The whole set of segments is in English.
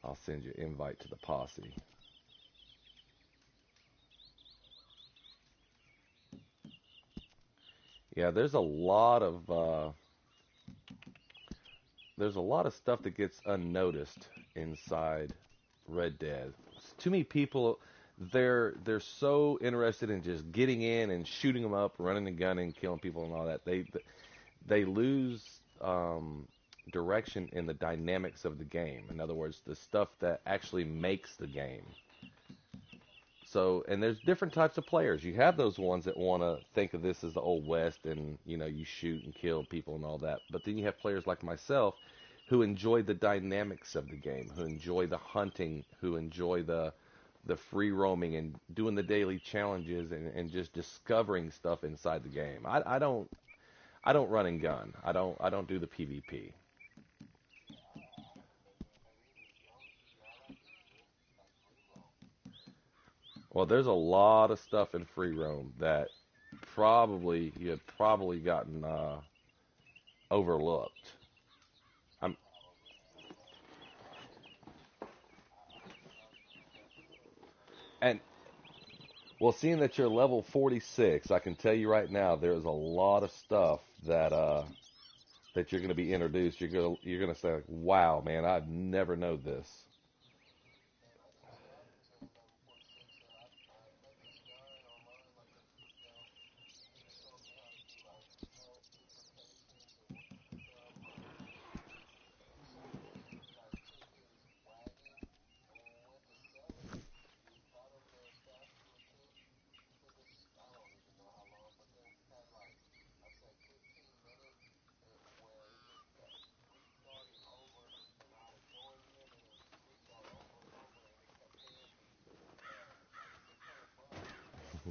I'll send you an invite to the posse. Yeah, there's a lot of stuff that gets unnoticed inside Red Dead. Too many people, they're so interested in just getting in and shooting them up, running and gunning, killing people and all that. They lose direction in the dynamics of the game. In other words, the stuff that actually makes the game. So, and there's different types of players. You have those ones that want to think of this as the old west, and you shoot and kill people and all that. But then you have players like myself who enjoy the dynamics of the game, who enjoy the hunting, who enjoy the free roaming and doing the daily challenges and just discovering stuff inside the game. I don't run and gun. I don't do the PvP. Well, there's a lot of stuff in free roam that probably you had probably gotten overlooked. I'm and well, seeing that you're level 46, I can tell you right now there's a lot of stuff that you're going to be introduced. You're going to say, like, "Wow, man, I've never known this."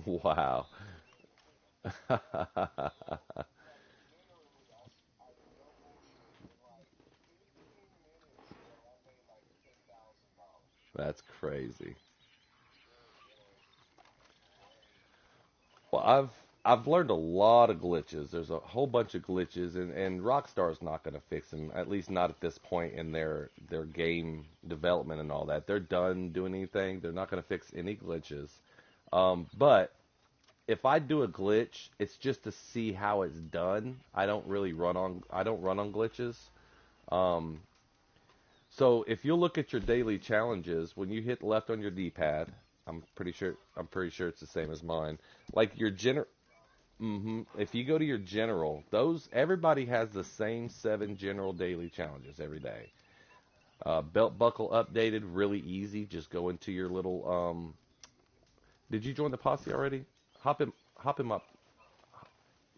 Wow. That's crazy. Well, I've learned a lot of glitches. There's a whole bunch of glitches, and Rockstar's not going to fix them. At least not at this point in their game development and all that. They're done doing anything. They're not going to fix any glitches. But if I do a glitch, it's just to see how it's done. I don't run on glitches. Um, so if you look at your daily challenges, when you hit left on your D-pad, I'm pretty sure it's the same as mine. Like your if you go to your general, those everybody has the same 7 general daily challenges every day. Belt buckle updated, really easy. Just go into your little. Did you join the posse already? Hop in my,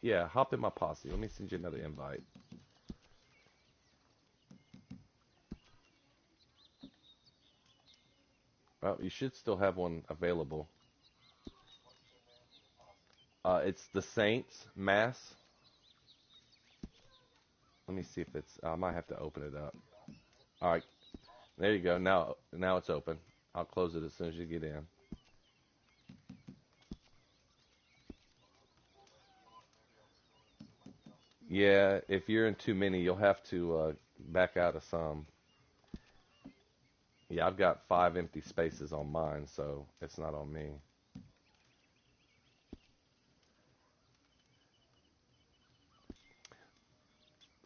yeah, hop in my posse. Let me send you another invite. Well, you should still have one available. It's the Saints Mass. Let me see if it's. I might have to open it up. All right, there you go. Now it's open. I'll close it as soon as you get in. Yeah, if you're in too many, you'll have to back out of some. Yeah, I've got 5 empty spaces on mine, so it's not on me.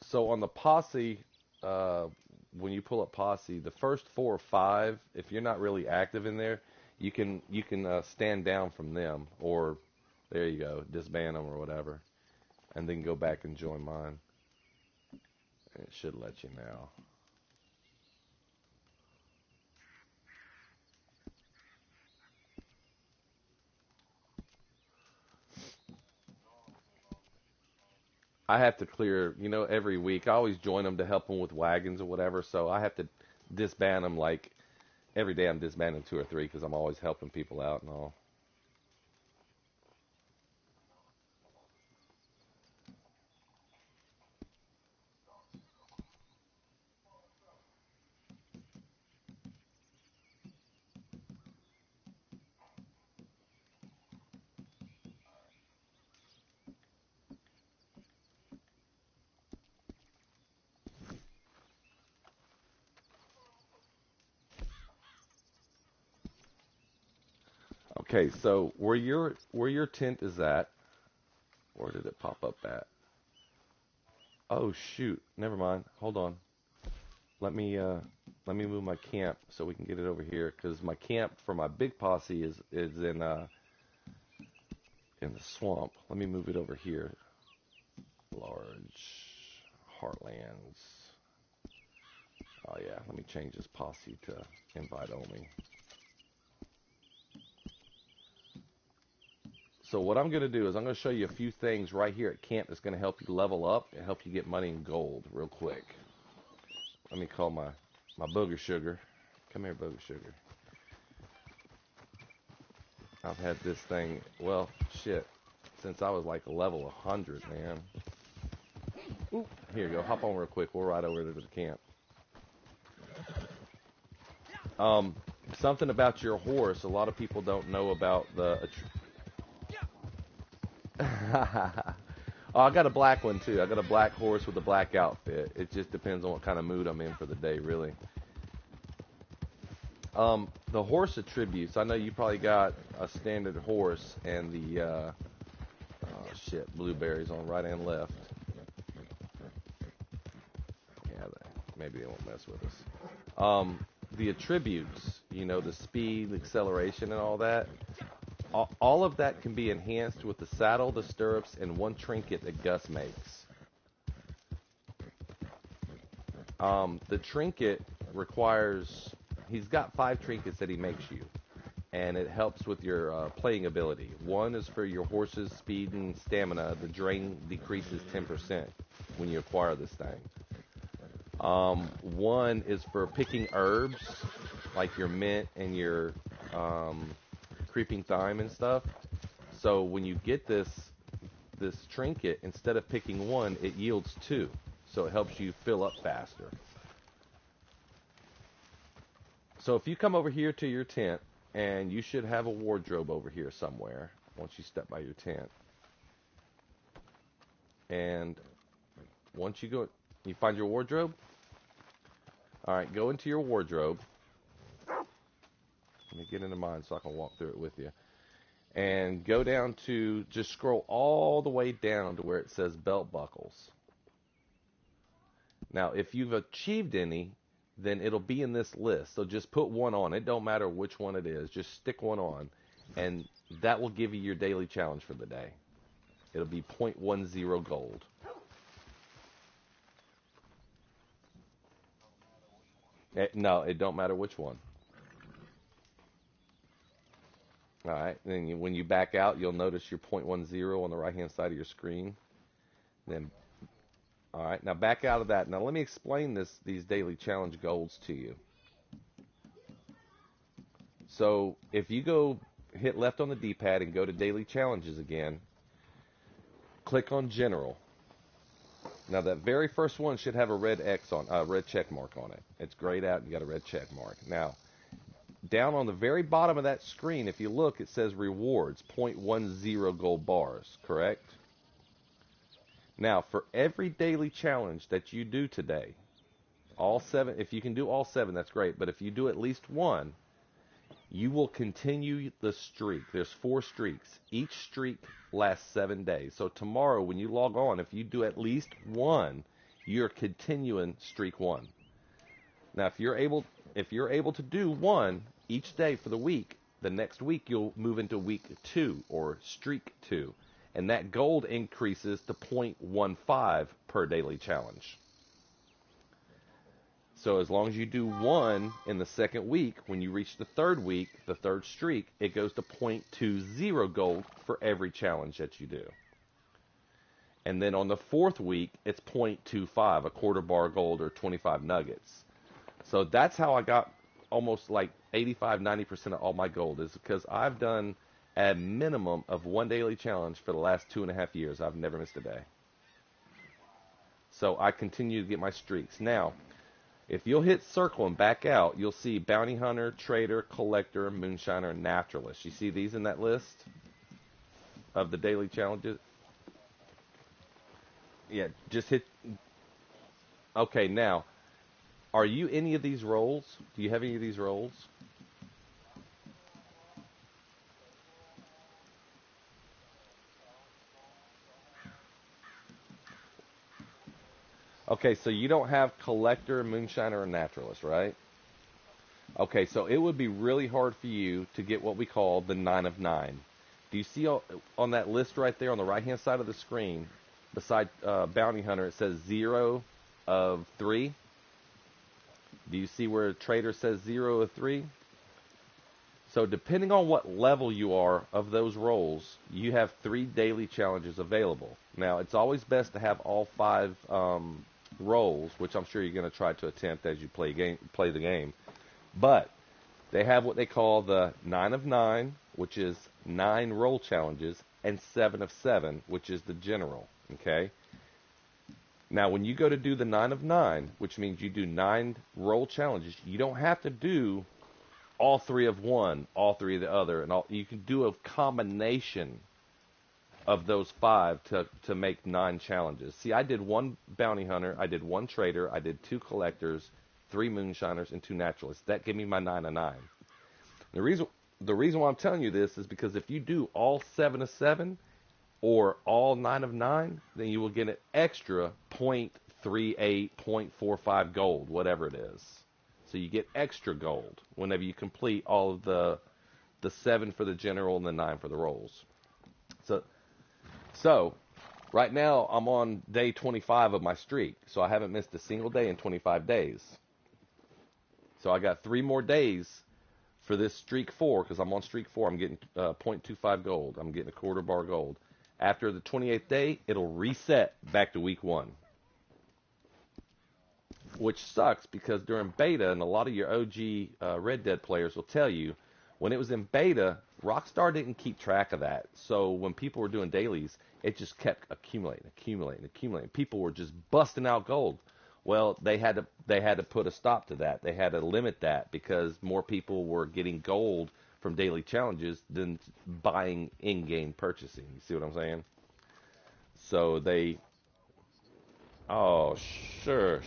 So on the posse, uh, when you pull up posse, the first 4 or 5, if you're not really active in there, you can stand down from them, or there you go, disband them or whatever, and then go back and join mine. It should let you now. I have to clear, every week. I always join them to help them with wagons or whatever, so I have to disband them like every day. I'm disbanding 2 or 3 because I'm always helping people out and all. Okay, so where your tent is at, where did it pop up at? Oh shoot, never mind. Hold on. Let me uh let me move my camp so we can get it over here because my camp for my big posse is in the swamp. Let me move it over here. Large heartlands. Oh yeah, let me change this posse to invite only. So what I'm going to do is I'm going to show you a few things right here at camp that's going to help you level up and help you get money and gold real quick. Let me call my booger sugar. Come here, booger sugar. I've had this thing, well, shit, since I was like level 100, man. Ooh, here you go. Hop on real quick. We'll ride over to the camp. Um, Something about your horse. A lot of people don't know about the. Oh, I got a black one too. I got a black horse with a black outfit. It just depends on what kind of mood I'm in for the day, really. The horse attributes. I know you probably got a standard horse and the oh shit, blueberries on right and left. Yeah, maybe they won't mess with us. The attributes, the speed, acceleration, and all that. All of that can be enhanced with the saddle, the stirrups, and one trinket that Gus makes. The trinket requires, he's got 5 trinkets that he makes you, and it helps with your playing ability. One is for your horse's speed and stamina. The drain decreases 10% when you acquire this thing. One is for picking herbs, like your mint and your creeping thyme and stuff. So when you get this trinket, instead of picking one, it yields 2. So it helps you fill up faster. So if you come over here to your tent, and you should have a wardrobe over here somewhere once you step by your tent. And once you find your wardrobe? All right, go into your wardrobe. Let me get into mine so I can walk through it with you. And go down to, just scroll all the way down to where it says belt buckles. Now, if you've achieved any, then it'll be in this list. So just put one on. It don't matter which one it is. Just stick one on, and that will give you your daily challenge for the day. It'll be 0.10 gold. No, it don't matter which one. All right. Then when you back out, you'll notice your 0.10 on the right-hand side of your screen. Then, all right. Now back out of that. Now let me explain these daily challenge goals to you. So if you go hit left on the D-pad and go to daily challenges again, click on general. Now that very first one should have a red X on, red check mark on it. It's grayed out and you got a red check mark. Now, down on the very bottom of that screen, if you look, it says rewards, 0.10 gold bars, correct? Now, for every daily challenge that you do today, all 7, if you can do all 7, that's great. But if you do at least one, you will continue the streak. There's 4 streaks. Each streak lasts 7 days. So tomorrow when you log on, if you do at least one, you're continuing streak 1. Now if you're able to do one each day for the week, the next week you'll move into week 2 or streak 2. And that gold increases to 0.15 per daily challenge. So as long as you do one in the second week, when you reach the third week, the third streak, it goes to 0.20 gold for every challenge that you do. And then on the fourth week, it's 0.25, a quarter bar gold or 25 nuggets. So that's how I got almost like 85-90% of all my gold, is because I've done a minimum of one daily challenge for the last 2.5 years. I've never missed a day. So I continue to get my streaks. Now, if you'll hit circle and back out, you'll see Bounty Hunter, Trader, Collector, Moonshiner, and Naturalist. You see these in that list of the daily challenges? Yeah, just hit. Okay, now, are you any of these roles? Do you have any of these roles? Okay, so you don't have collector, moonshiner, or naturalist, right? Okay, so it would be really hard for you to get what we call the 9 of 9. Do you see on that list right there on the right hand side of the screen, beside bounty hunter, it says 0 of 3? Do you see where trader says 0 of 3? So depending on what level you are of those roles, you have 3 daily challenges available. Now, it's always best to have all 5 roles, which I'm sure you're going to try to attempt as you play the game. But they have what they call the 9 of 9, which is 9 role challenges, and 7 of 7, which is the general. Okay. Now, when you go to do the 9 of 9, which means you do 9 role challenges, you don't have to do all 3 of one, all 3 of the other, and all. You can do a combination of those 5 to make 9 challenges. See, I did 1 bounty hunter, I did 1 trader, I did 2 collectors, 3 moonshiners, and 2 naturalists. That gave me my 9 of 9. The reason why I'm telling you this is because if you do all 7 of 7 or all 9 of 9, then you will get an extra 0.38, 0.45 gold, whatever it is. So you get extra gold whenever you complete all of the 7 for the general and the 9 for the rolls. So right now I'm on day 25 of my streak, so I haven't missed a single day in 25 days. So I got 3 more days for this streak 4, because I'm on streak 4. I'm getting 0.25 gold. I'm getting a quarter bar gold. After the 28th day, it'll reset back to week 1. Which sucks because during beta, and a lot of your OG Red Dead players will tell you, when it was in beta, Rockstar didn't keep track of that. So when people were doing dailies, it just kept accumulating. People were just busting out gold. Well, they had to put a stop to that. They had to limit that because more people were getting gold from daily challenges than buying in-game purchasing. You see what I'm saying? So they Oh, sure.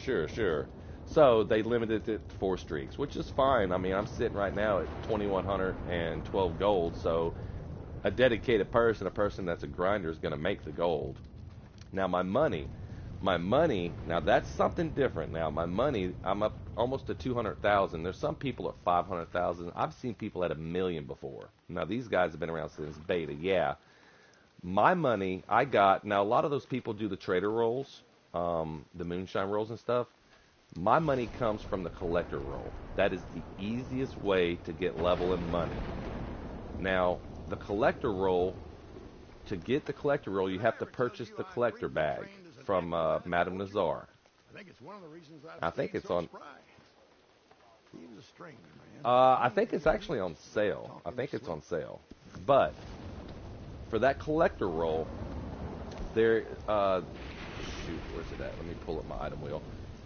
So they limited it to 4 streaks, which is fine. I mean, I'm sitting right now at 2,112 gold, so a dedicated person, a person that's a grinder, is going to make the gold. Now, now that's something different. Now, my money, I'm up almost to 200,000. There's some people at 500,000. I've seen people at 1 million before. Now, these guys have been around since beta, yeah. My money, I got, now a lot of those people do the trader rolls, the moonshine rolls and stuff. My money comes from the collector roll. That is the easiest way to get level and money. Now, the collector roll, to get the collector roll, you have to purchase the collector bag from Madame Nazar. I think it's on. I think it's actually on sale. I think it's on sale. But for that collector roll, there, shoot, where's it at? Let me pull up my item wheel.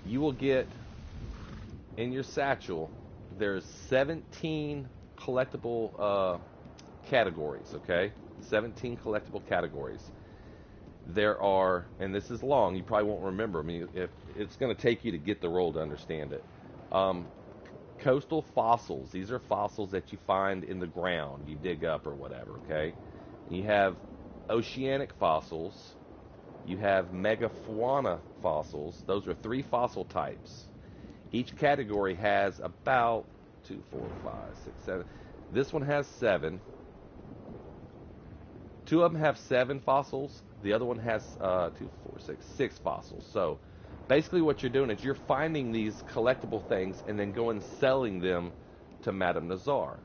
You will get in your satchel. There's 17 collectible categories. Okay, 17 collectible categories. There are, and this is long. You probably won't remember. I mean, if it's going to take you to get the roll to understand it. Coastal fossils. These are fossils that you find in the ground. You dig up or whatever. Okay. You have oceanic fossils. You have megafauna fossils. Those are 3 fossil types. Each category has about 2, 4, 5, 6, 7. This one has 7. 2 of them have 7 fossils. The other one has 2, 4, 6 fossils. So basically what you're doing is you're finding these collectible things and then going and selling them to Madame Nazar.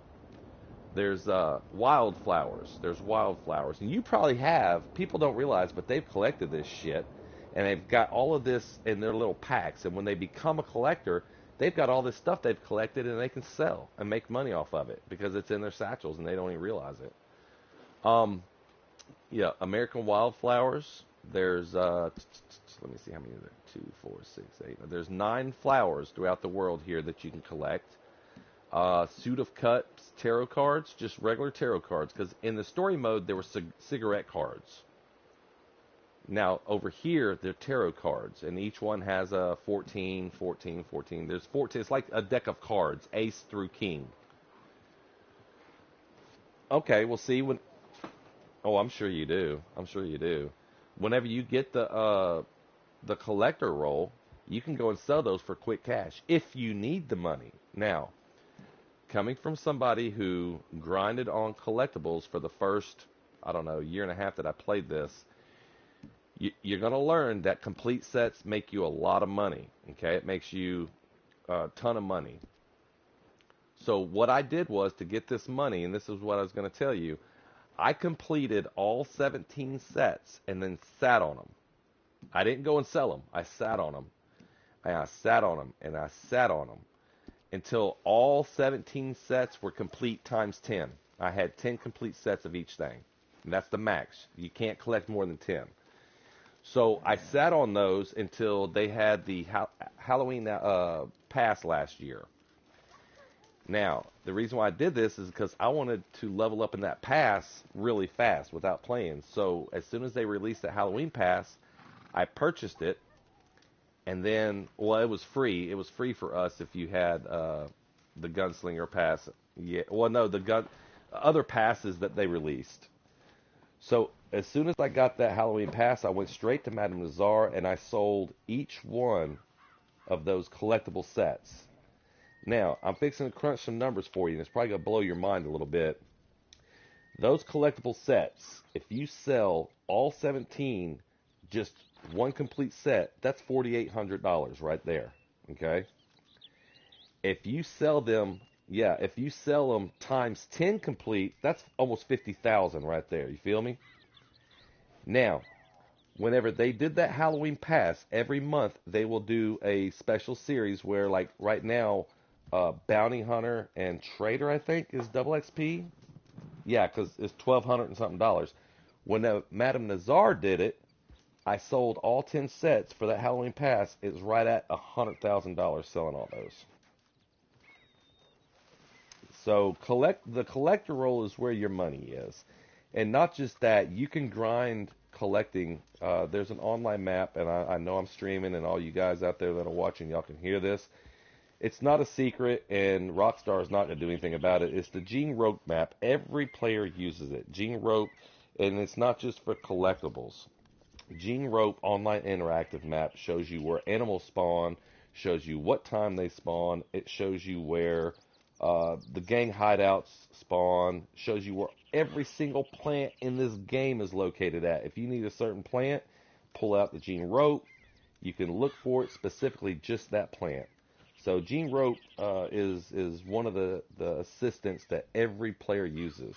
There's wildflowers. And you probably have, people don't realize, but they've collected this shit. And they've got all of this in their little packs. And when they become a collector, they've got all this stuff they've collected and they can sell and make money off of it because it's in their satchels and they don't even realize it. Yeah, American wildflowers. There's, let me see how many are there. 2, 4, 6, 8. There's 9 flowers throughout the world here that you can collect. Suit of Cups tarot cards, just regular tarot cards, because in the story mode there were cigarette cards. Now over here they're tarot cards, and each one has a 14, 14, 14. There's 14. It's like a deck of cards, ace through king. Okay, we'll see when. Oh, I'm sure you do. Whenever you get the collector roll, You can go and sell those for quick cash if you need the money. Now, coming from somebody who grinded on collectibles for the first, I don't know, year and a half that I played this, you're going to learn that complete sets make you a lot of money. Okay, it makes you a ton of money. So what I did was to get this money, and this is what I was going to tell you. I completed all 17 sets and then sat on them. I didn't go and sell them. I sat on them. And I sat on them and I sat on them until all 17 sets were complete times 10. I had 10 complete sets of each thing. And that's the max. You can't collect more than 10. So I sat on those until they had the Halloween pass last year. Now, the reason why I did this is because I wanted to level up in that pass really fast without playing. So as soon as they released that Halloween pass, I purchased it. And then, well, it was free. It was free for us if you had the Gunslinger pass. Yeah, well, no, the other passes that they released. So as soon as I got that Halloween pass, I went straight to Madame Nazar and I sold each one of those collectible sets. Now, I'm fixing to crunch some numbers for you, and it's probably going to blow your mind a little bit. Those collectible sets, if you sell all 17, just one complete set, that's $4,800 right there. Okay? If you sell them, yeah, if you sell them times 10 complete, that's almost 50,000 right there. You feel me? Now, whenever they did that Halloween pass, every month they will do a special series where, like right now, Bounty Hunter and Trader, I think, is double XP. Yeah, because it's 1,200 and something dollars. When Madame Nazar did it, I sold all 10 sets for that Halloween pass. It was right at $100,000 selling all those. So the collector role is where your money is, and not just that. You can grind collecting. There's an online map, and I know I'm streaming, and all you guys out there that are watching, y'all can hear this. It's not a secret, and Rockstar is not going to do anything about it. It's the Gene Rope map. Every player uses it. Gene Rope, and it's not just for collectibles. Gene Rope Online Interactive Map shows you where animals spawn, shows you what time they spawn. It shows you where the gang hideouts spawn, shows you where every single plant in this game is located at. If you need a certain plant, pull out the Gene Rope. You can look for it specifically, just that plant. So Gene Rope is one of the assistants that every player uses.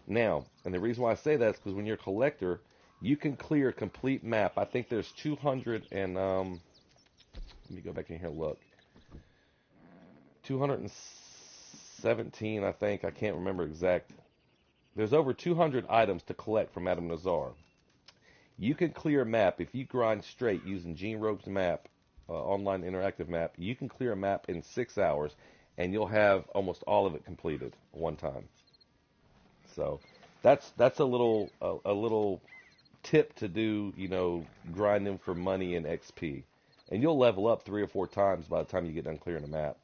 Now, and the reason why I say that is because when you're a collector, you can clear a complete map. I think there's 200 and let me go back in here and look. 217, I think. I can't remember exact. There's over 200 items to collect from Madame Nazar. You can clear a map if you grind straight using Gene Rope's map, online interactive map. You can clear a map in 6 hours, and you'll have almost all of it completed one time. So that's a little tip to do, grinding for money and XP. And you'll level up 3 or 4 times by the time you get done clearing the map.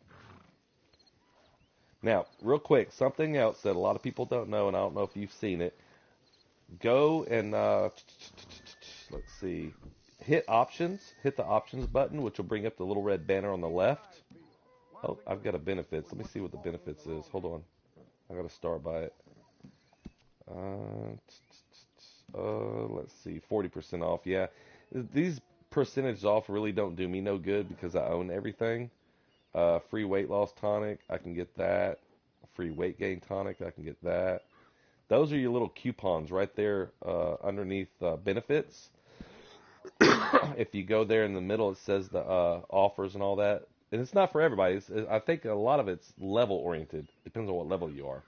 Now, real quick, something else that a lot of people don't know, and I don't know if you've seen it. Go and, let's see, hit the options button, which will bring up the little red banner on the left. Oh, I've got a benefits. Let me see what the benefits is. Hold on. I got to start by it. Let's see, 40% off. Yeah, these percentages off really don't do me no good because I own everything. Free weight loss tonic, I can get that. Free weight gain tonic, I can get that. Those are your little coupons right there underneath benefits. If you go there in the middle, it says the offers and all that. And it's not for everybody. I think a lot of it's level oriented. Depends on what level you are.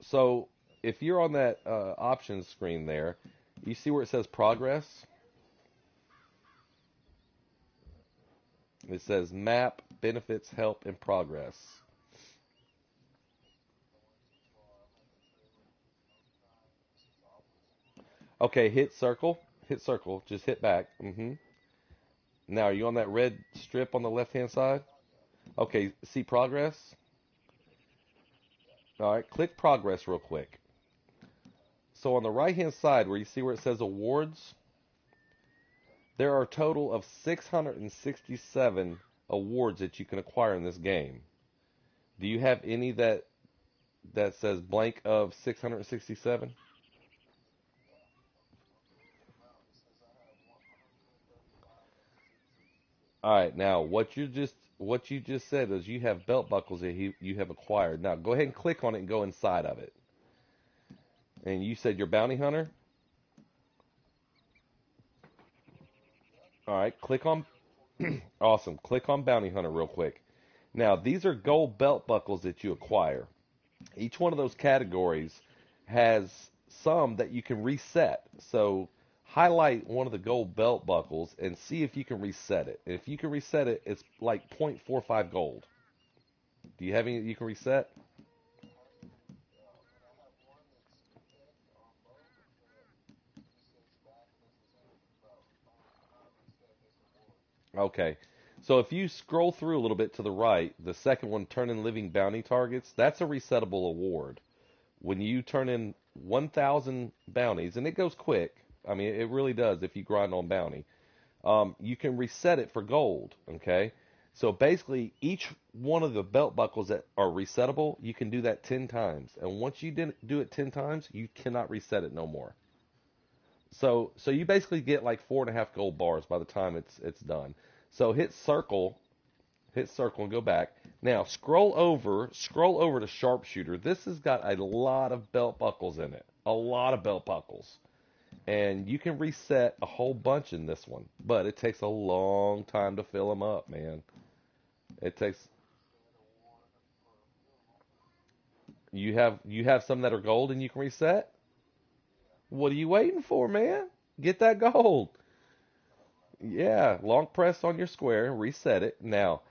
So if you're on that options screen there, you see where it says progress? It says map, benefits, help, and progress. Okay, hit circle. Hit circle. Just hit back. Now, are you on that red strip on the left-hand side? Okay, see progress? All right, click progress real quick. So on the right-hand side where you see where it says awards, There are a total of 667 awards that you can acquire in this game. Do you have any that says blank of 667? All right, now what you just said is you have belt buckles that you have acquired. Now go ahead and click on it and go inside of it. And you said you're bounty hunter. All right, click on awesome. Click on bounty hunter real quick. Now these are gold belt buckles that you acquire. Each one of those categories has some that you can reset. So highlight one of the gold belt buckles and see if you can reset it. If you can reset it, it's like 0.45 gold. Do you have any that you can reset? Okay. So if you scroll through a little bit to the right, the second one, turn in living bounty targets, that's a resettable award. When you turn in 1,000 bounties, and it goes quick, I mean, it really does if you grind on bounty, you can reset it for gold, okay? So basically, each one of the belt buckles that are resettable, you can do that 10 times. And once you didn't do it 10 times, you cannot reset it no more. So you basically get like 4.5 gold bars by the time it's done. So hit circle and go back. Now scroll over to sharpshooter. This has got a lot of belt buckles in it. A lot of belt buckles. And you can reset a whole bunch in this one, but it takes a long time to fill them up, man. It takes you have some that are gold and you can reset. What are you waiting for, man? Get that gold. Yeah, long press on your square, reset it. Now,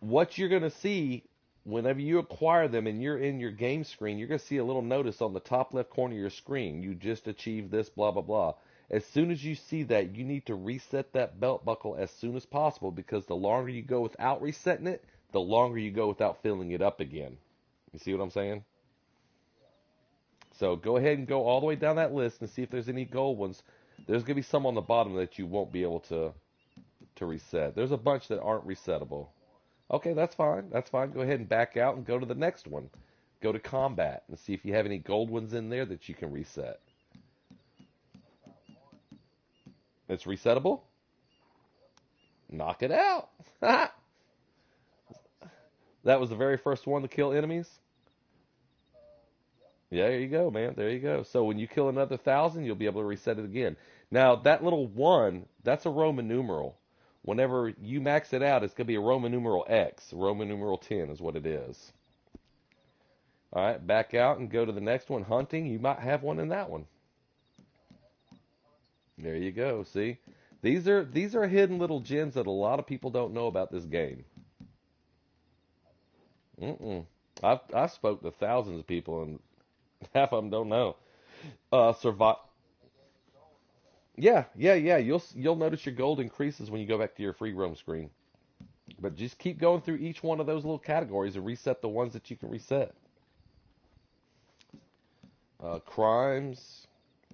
what you're going to see whenever you acquire them and you're in your game screen, you're going to see a little notice on the top left corner of your screen. You just achieved this, blah, blah, blah. As soon as you see that, you need to reset that belt buckle as soon as possible because the longer you go without resetting it, the longer you go without filling it up again. You see what I'm saying? So go ahead and go all the way down that list and see if there's any gold ones. There's going to be some on the bottom that you won't be able to reset. There's a bunch that aren't resettable. Okay, that's fine. That's fine. Go ahead and back out and go to the next one. Go to combat and see if you have any gold ones in there that you can reset. It's resettable? Knock it out. That was the very first one to kill enemies? Yeah, there you go, man. There you go. So when you kill another 1,000, you'll be able to reset it again. Now, that little one, that's a Roman numeral. Whenever you max it out, it's going to be a Roman numeral X. Roman numeral 10 is what it is. All right, back out and go to the next one. Hunting, you might have one in that one. There you go. See, these are hidden little gems that a lot of people don't know about this game. Mm-mm. I've spoke to thousands of people and half of them don't know. Survive. Yeah. You'll notice your gold increases when you go back to your free roam screen. But just keep going through each one of those little categories and reset the ones that you can reset. Crimes.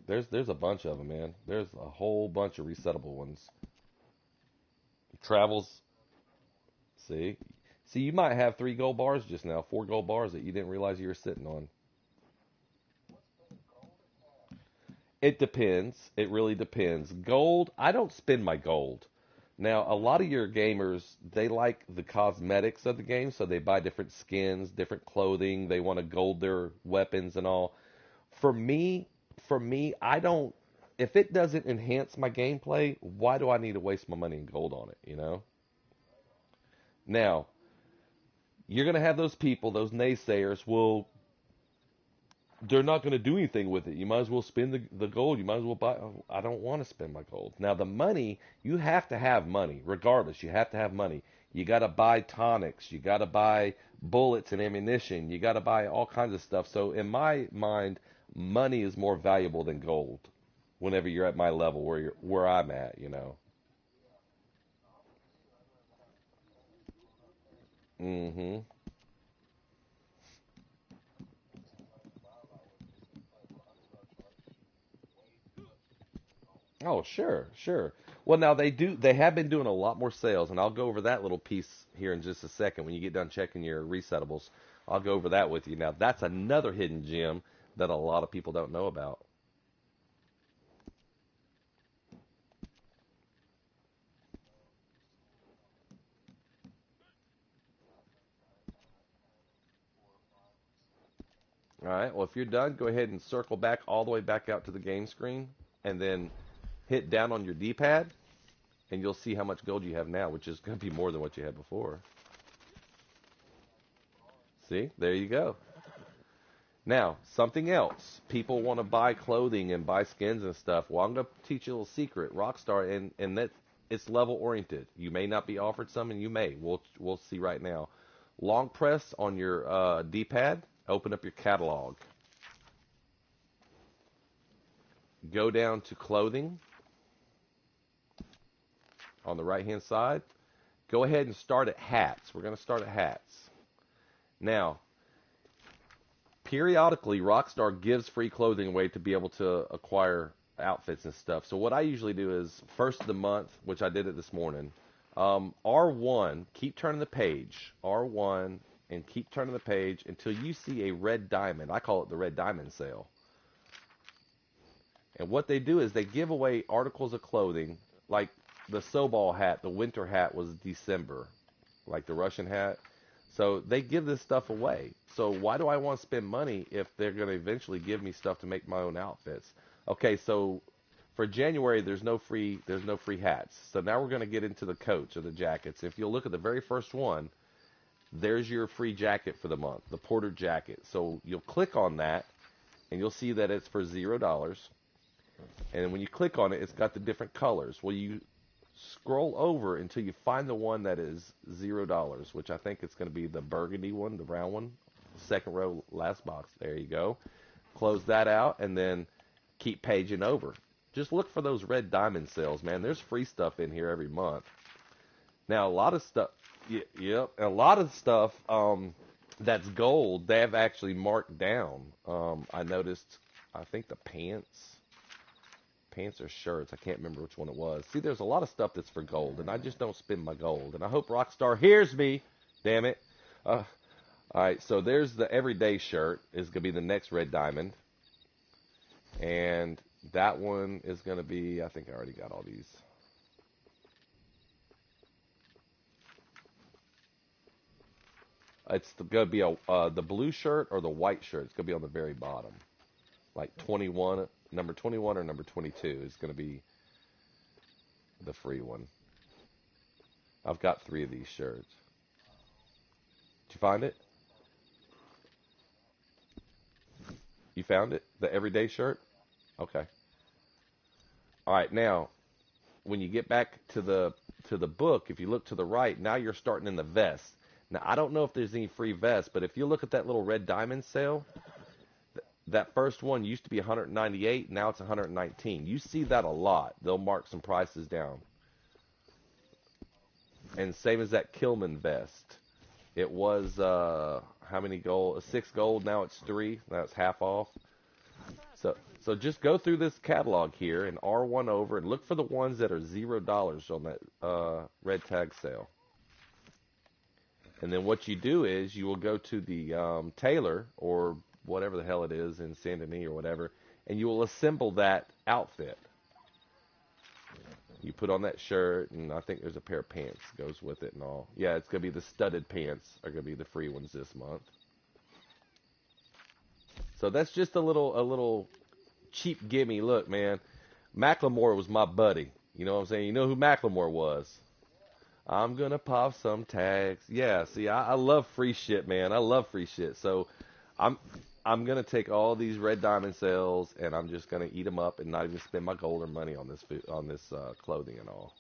There's a bunch of them, man. There's a whole bunch of resettable ones. Travels. See, you might have 3 gold bars just now, 4 gold bars that you didn't realize you were sitting on. It depends. It really depends. Gold. I don't spend my gold. Now, a lot of your gamers, they like the cosmetics of the game, so they buy different skins, different clothing. They want to gold their weapons and all. For me, I don't. If it doesn't enhance my gameplay, why do I need to waste my money in gold on it? You know. Now, you're gonna have those people, those naysayers. Will they're not going to do anything with it. You might as well spend the gold. You might as well buy. Oh, I don't want to spend my gold. Now, the money, you have to have money, regardless. You have to have money. You got to buy tonics. You got to buy bullets and ammunition. You got to buy all kinds of stuff. So, in my mind, money is more valuable than gold whenever you're at my level where I'm at, you know. Mm-hmm. Oh, sure, sure. Well, now they have been doing a lot more sales, and I'll go over that little piece here in just a second when you get done checking your resettables. I'll go over that with you. Now, that's another hidden gem that a lot of people don't know about. All right. Well, if you're done, go ahead and circle back all the way back out to the game screen, and then hit down on your D-pad, and you'll see how much gold you have now, which is going to be more than what you had before. See, there you go. Now, something else. People want to buy clothing and buy skins and stuff. Well, I'm going to teach you a little secret. Rockstar, and that it's level oriented. You may not be offered some, and you may. We'll see right now. Long press on your D-pad. Open up your catalog. Go down to clothing on the right-hand side. Go ahead and start at hats. We're going to start at hats. Now, periodically, Rockstar gives free clothing away to be able to acquire outfits and stuff. So what I usually do is first of the month, which I did it this morning, R1, keep turning the page, R1, and keep turning the page until you see a red diamond. I call it the red diamond sale. And what they do is they give away articles of clothing, like the Sobol hat, the winter hat was December, like the Russian hat. So they give this stuff away. So why do I want to spend money if they're going to eventually give me stuff to make my own outfits? Okay, so for January there's no free hats. So now we're going to get into the coats or the jackets. If you'll look at the very first one, there's your free jacket for the month, the Porter jacket. So you'll click on that and you'll see that it's for $0. And when you click on it, it's got the different colors. Well, you scroll over until you find the one that is $0, which I think it's going to be the burgundy one, the brown one. Second row, last box. There you go. Close that out and then keep paging over. Just look for those red diamond sales, man. There's free stuff in here every month. Now, a lot of stuff, yep, a lot of stuff that's gold, they have actually marked down. I noticed, I think the pants or shirts. I can't remember which one it was. See, there's a lot of stuff that's for gold, and I just don't spend my gold. And I hope Rockstar hears me. Damn it. All right, so there's the everyday shirt is going to be the next red diamond. And that one is going to be, I think I already got all these. It's going to be the blue shirt or the white shirt. It's going to be on the very bottom. Like 21, number 21 or number 22 is going to be the free one. I've got 3 of these shirts. Did you find it? You found it? The everyday shirt? Okay. All right, now when you get back to the book, if you look to the right, now you're starting in the vest. Now, I don't know if there's any free vests, but if you look at that little red diamond sale, that first one used to be 198, now it's 119. You see that a lot. They'll mark some prices down. And same as that Kilman vest. It was how many gold? 6 gold. Now it's 3. That's half off. So just go through this catalog here and R1 over and look for the ones that are $0 on that red tag sale. And then what you do is you will go to the tailor or whatever the hell it is in Saint Denis or whatever, and you will assemble that outfit. You put on that shirt, and I think there's a pair of pants goes with it and all. Yeah, it's gonna be the studded pants are gonna be the free ones this month. So that's just a little cheap gimme. Look, man, Macklemore was my buddy. You know what I'm saying? You know who Macklemore was? I'm gonna pop some tags. Yeah, see, I love free shit, man. I love free shit. So I'm I'm gonna take all these red diamond sales and I'm just gonna eat them up and not even spend my gold or money on this food, on this clothing and all.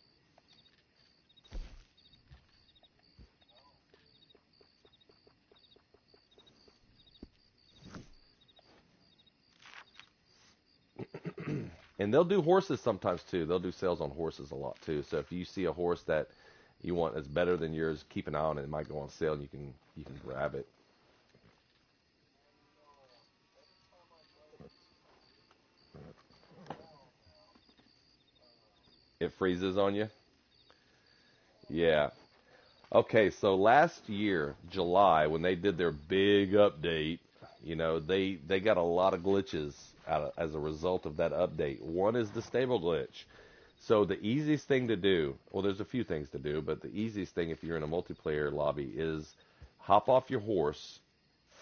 And they'll do horses sometimes too. They'll do sales on horses a lot too. So if you see a horse that you want that's better than yours, keep an eye on it. It might go on sale and you can grab it. It freezes on you. Yeah. Okay, so last year, July, when they did their big update, they got a lot of glitches as a result of that update. One is the stable glitch. So the easiest thing to do, well, there's a few things to do, but the easiest thing if you're in a multiplayer lobby is hop off your horse,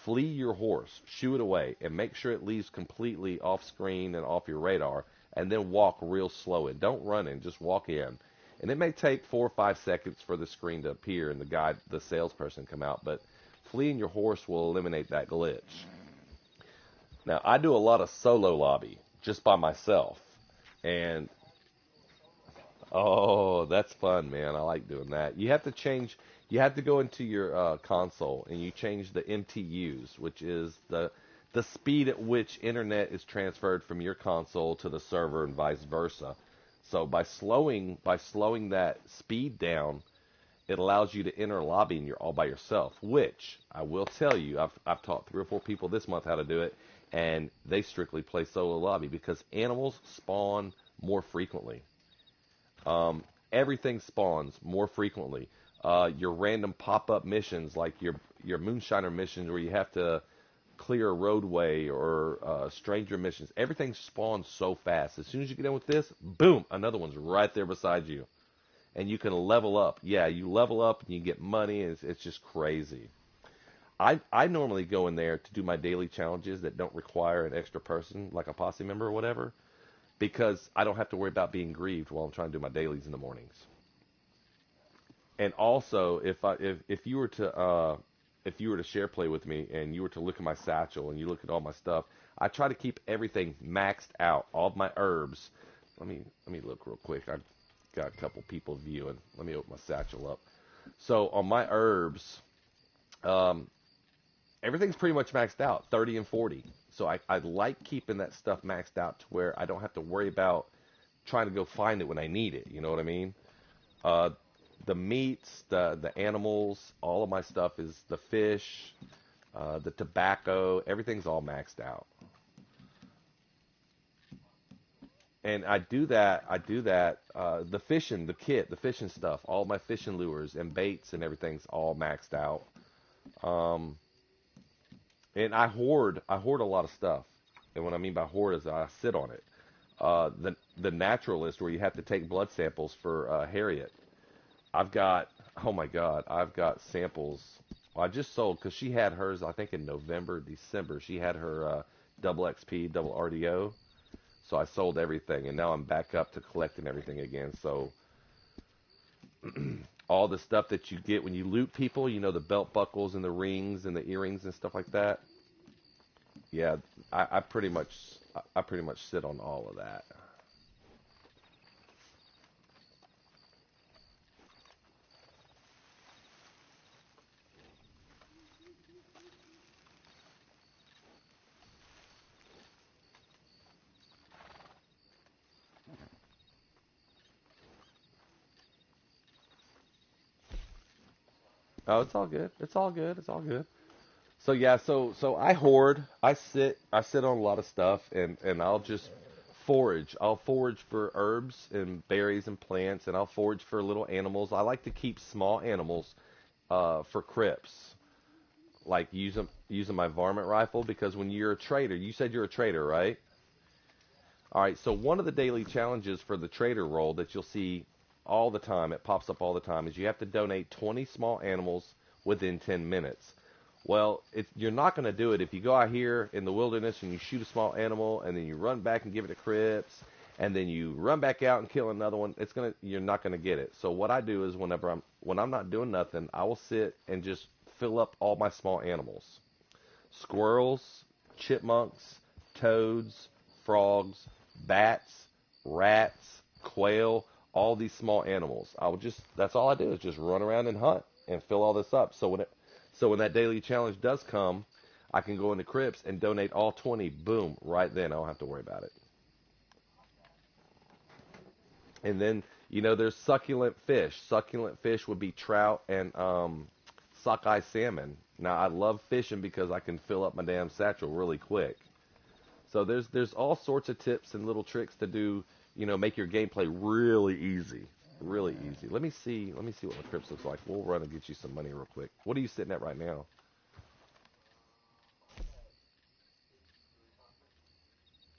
flee your horse, shoo it away, and make sure it leaves completely off screen and off your radar, and then walk real slow in. Don't run in, just walk in. And it may take 4 or 5 seconds for the screen to appear and the salesperson come out, but fleeing your horse will eliminate that glitch. Now, I do a lot of solo lobby just by myself, and oh, that's fun, man. I like doing that. You have to go into your console and you change the MTUs, which is the speed at which internet is transferred from your console to the server and vice versa. So by slowing that speed down, it allows you to enter lobby and you're all by yourself, which I will tell you, I've taught 3 or 4 people this month how to do it, and they strictly play solo lobby because animals spawn more frequently. Everything spawns more frequently. Your random pop-up missions, like your moonshiner missions, where you have to clear a roadway or stranger missions, everything spawns so fast. As soon as you get in with this, boom, another one's right there beside you, and you can level up. Yeah, you level up and you get money, and it's just crazy. I normally go in there to do my daily challenges that don't require an extra person, like a posse member or whatever, because I don't have to worry about being grieved while I'm trying to do my dailies in the mornings. And also, if you were to share play with me and you were to look at my satchel and you look at all my stuff, I try to keep everything maxed out, all of my herbs. Let me look real quick. I've got a couple people viewing. Let me open my satchel up. So on my herbs, um, everything's pretty much maxed out, 30 and 40. So I like keeping that stuff maxed out to where I don't have to worry about trying to go find it when I need it. You know what I mean? Uh, the meats, the animals, all of my stuff is the fish, the tobacco, everything's all maxed out. And I do that, the fishing, the kit, the fishing stuff, all my fishing lures and baits and everything's all maxed out. Um, and I hoard a lot of stuff. And what I mean by hoard is I sit on it. The naturalist where you have to take blood samples for Harriet. I've got, oh my God, I've got samples. Well, I just sold because she had hers, I think in November, December. She had her double XP, double RDO. So I sold everything, and now I'm back up to collecting everything again. So all the stuff that you get when you loot people, the belt buckles and the rings and the earrings and stuff like that. Yeah, I pretty much sit on all of that. Oh, it's all good. It's all good. It's all good. So yeah, so I hoard. I sit on a lot of stuff, and I'll just forage. I'll forage for herbs and berries and plants, and I'll forage for little animals. I like to keep small animals for crypts, like using my varmint rifle because when you're a trader, you said you're a trader, right? All right. So one of the daily challenges for the trader role that you'll see all the time, it pops up all the time, is you have to donate 20 small animals within 10 minutes. Well, you're not going to do it if you go out here in the wilderness and you shoot a small animal and then you run back and give it to Crips and then you run back out and kill another one. You're not going to get it. So what I do is when I'm not doing nothing, I will sit and just fill up all my small animals. Squirrels, chipmunks, toads, frogs, bats, rats, quail, all these small animals. That's all I do is just run around and hunt and fill all this up. So when that daily challenge does come, I can go into Crips and donate all 20. Boom, right then. I don't have to worry about it. And then, there's succulent fish. Succulent fish would be trout and sockeye salmon. Now, I love fishing because I can fill up my damn satchel really quick. So there's all sorts of tips and little tricks to do make your gameplay really easy. Really easy. Let me see what my crypts looks like. We'll run and get you some money real quick. What are you sitting at right now?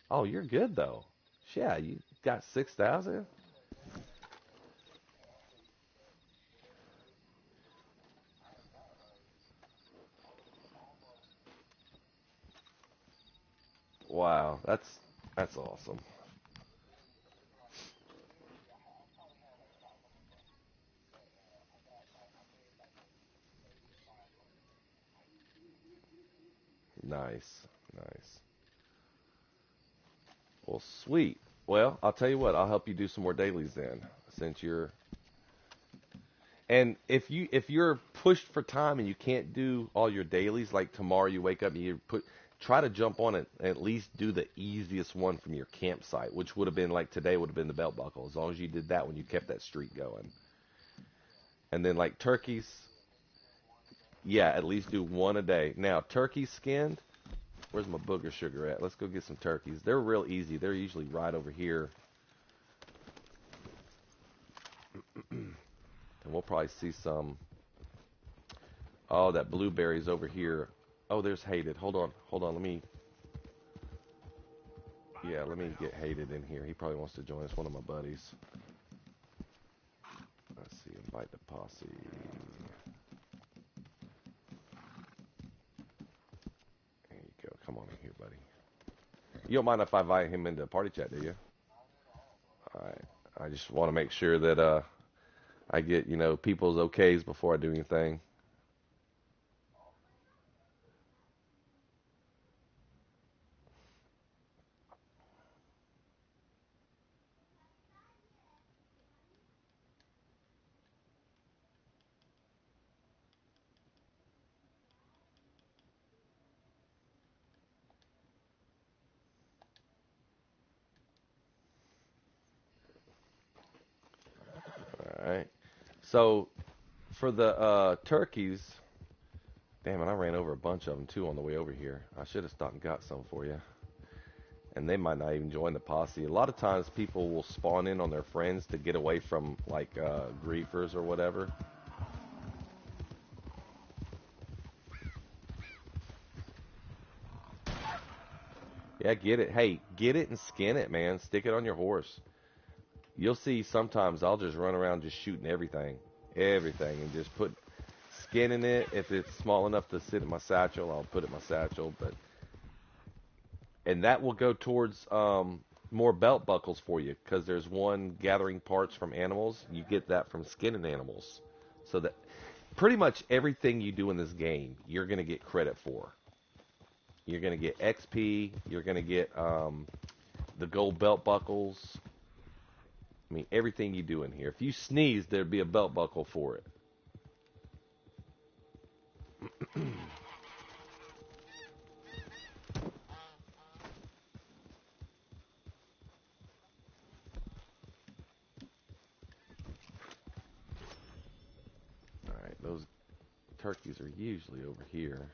Oh, you're good though. Yeah, you got 6,000. Wow, that's awesome. Nice, nice. Well, sweet. Well, I'll tell you what. I'll help you do some more dailies then, since you're. And if you're pushed for time and you can't do all your dailies, like tomorrow you wake up and try to jump on it and at least do the easiest one from your campsite, which would have been like today would have been the belt buckle. As long as you did that when you kept that streak going. And then like turkeys, yeah, at least do one a day. Now turkey skinned. Where's my booger sugar at? Let's go get some turkeys. They're real easy. They're usually right over here. And we'll probably see some. Oh, that blueberry's over here. Oh, there's Hated. Hold on. Let me get Hated in here. He probably wants to join us. One of my buddies. Let's see. Invite the posse. There you go. Come on in here, buddy. You don't mind if I invite him into party chat, do you? All right. I just want to make sure that I get people's okays before I do anything. All right. So for the turkeys, damn it, I ran over a bunch of them too on the way over here. I should have stopped and got some for you. And they might not even join the posse. A lot of times people will spawn in on their friends to get away from like griefers or whatever. Yeah, get it. Hey, get it and skin it, man. Stick it on your horse. You'll see sometimes I'll just run around just shooting everything, and just put skin in it. If it's small enough to sit in my satchel, I'll put it in my satchel. And that will go towards more belt buckles for you because there's one gathering parts from animals. You get that from skinning animals, so that pretty much everything you do in this game, you're gonna get credit for. You're gonna get XP. You're gonna get the gold belt buckles. I mean, everything you do in here. If you sneeze, there'd be a belt buckle for it. All right, those turkeys are usually over here.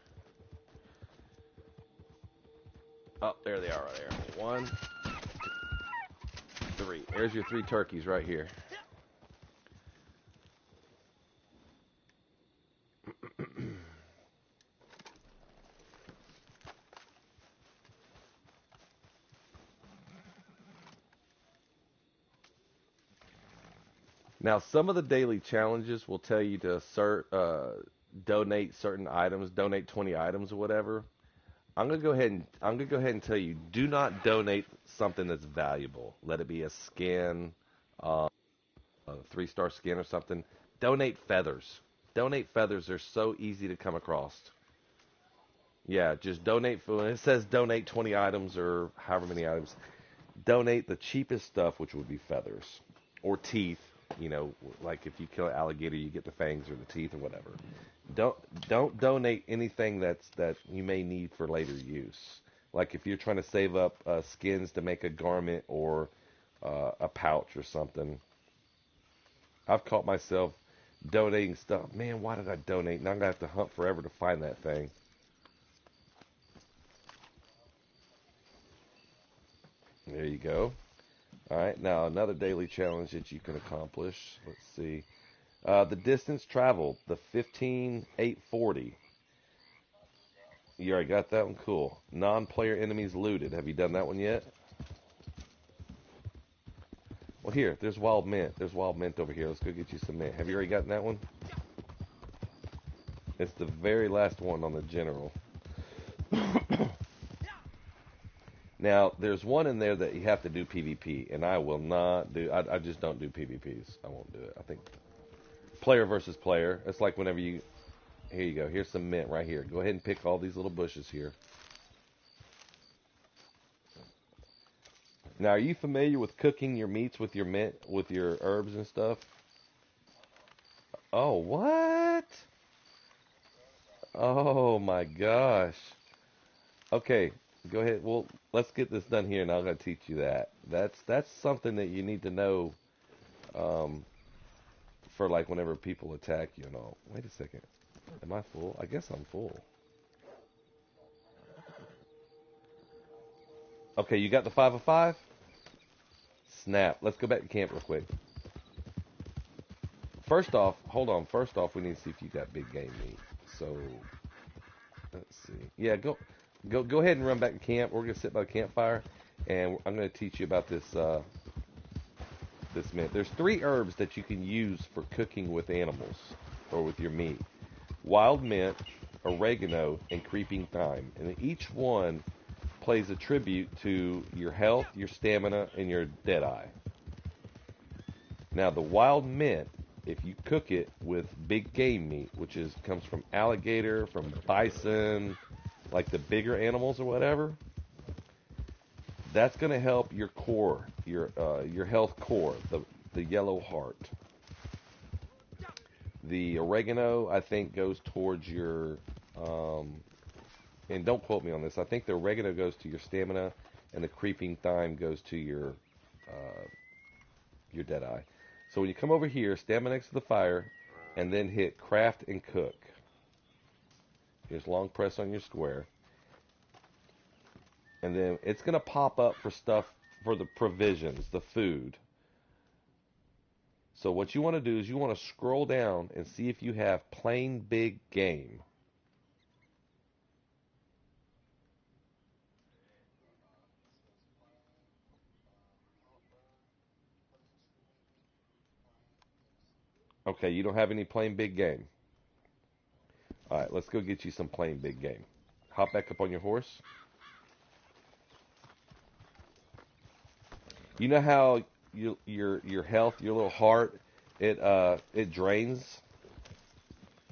Oh, there they are right there. One, three. There's your three turkeys right here. Now, some of the daily challenges will tell you to donate certain items, donate 20 items or whatever. I'm gonna go ahead and tell you, do not donate something that's valuable. Let it be a skin, a 3-star skin or something. Donate feathers. Donate feathers. They're so easy to come across. Yeah, just donate. When it says donate 20 items or however many items, donate the cheapest stuff, which would be feathers or teeth. Like if you kill an alligator, you get the fangs or the teeth or whatever. Don't don't donate anything that you may need for later use. Like if you're trying to save up skins to make a garment or a pouch or something. I've caught myself donating stuff. Man, why did I donate? Now I'm gonna have to hunt forever to find that thing. There you go. All right, now another daily challenge that you can accomplish. Let's see. The distance traveled, the 15,840. You already got that one? Cool. Non-player enemies looted. Have you done that one yet? Well, here, there's wild mint. There's wild mint over here. Let's go get you some mint. Have you already gotten that one? It's the very last one on the general. Now, there's one in there that you have to do PvP, and I will not do. I just don't do PvPs. I won't do it. I think player versus player. It's like whenever you. Here you go. Here's some mint right here. Go ahead and pick all these little bushes here. Now, are you familiar with cooking your meats with your mint, with your herbs and stuff? Oh, what? Oh my gosh. Okay, go ahead. Well, let's get this done here, and I'm gonna teach you that. That's something that you need to know um, for like whenever people attack you and all. Wait a second. Am I full? I guess I'm full. Okay, you got the 5 of 5? Snap. Let's go back to camp real quick. First off, hold on. First off, we need to see if you got big game meat. So, let's see. Yeah, go ahead and run back to camp. We're gonna sit by the campfire, and I'm gonna teach you about this mint. There's 3 herbs that you can use for cooking with animals or with your meat: wild mint, oregano, and creeping thyme. And each one plays a tribute to your health, your stamina, and your dead eye. Now, the wild mint, if you cook it with big game meat, which is comes from alligator, from bison, like the bigger animals or whatever, that's going to help your core, your health core, the yellow heart. The oregano, I think, goes towards your, and don't quote me on this. I think the oregano goes to your stamina, and the creeping thyme goes to your dead eye. So when you come over here, stand next to the fire, and then hit craft and cook. Just long press on your square. And then it's going to pop up for stuff, for the provisions, the food. So what you want to do is you want to scroll down and see if you have plain big game. Okay, you don't have any plain big game. All right, let's go get you some plain big game. Hop back up on your horse. You know how your health, your little heart, it drains,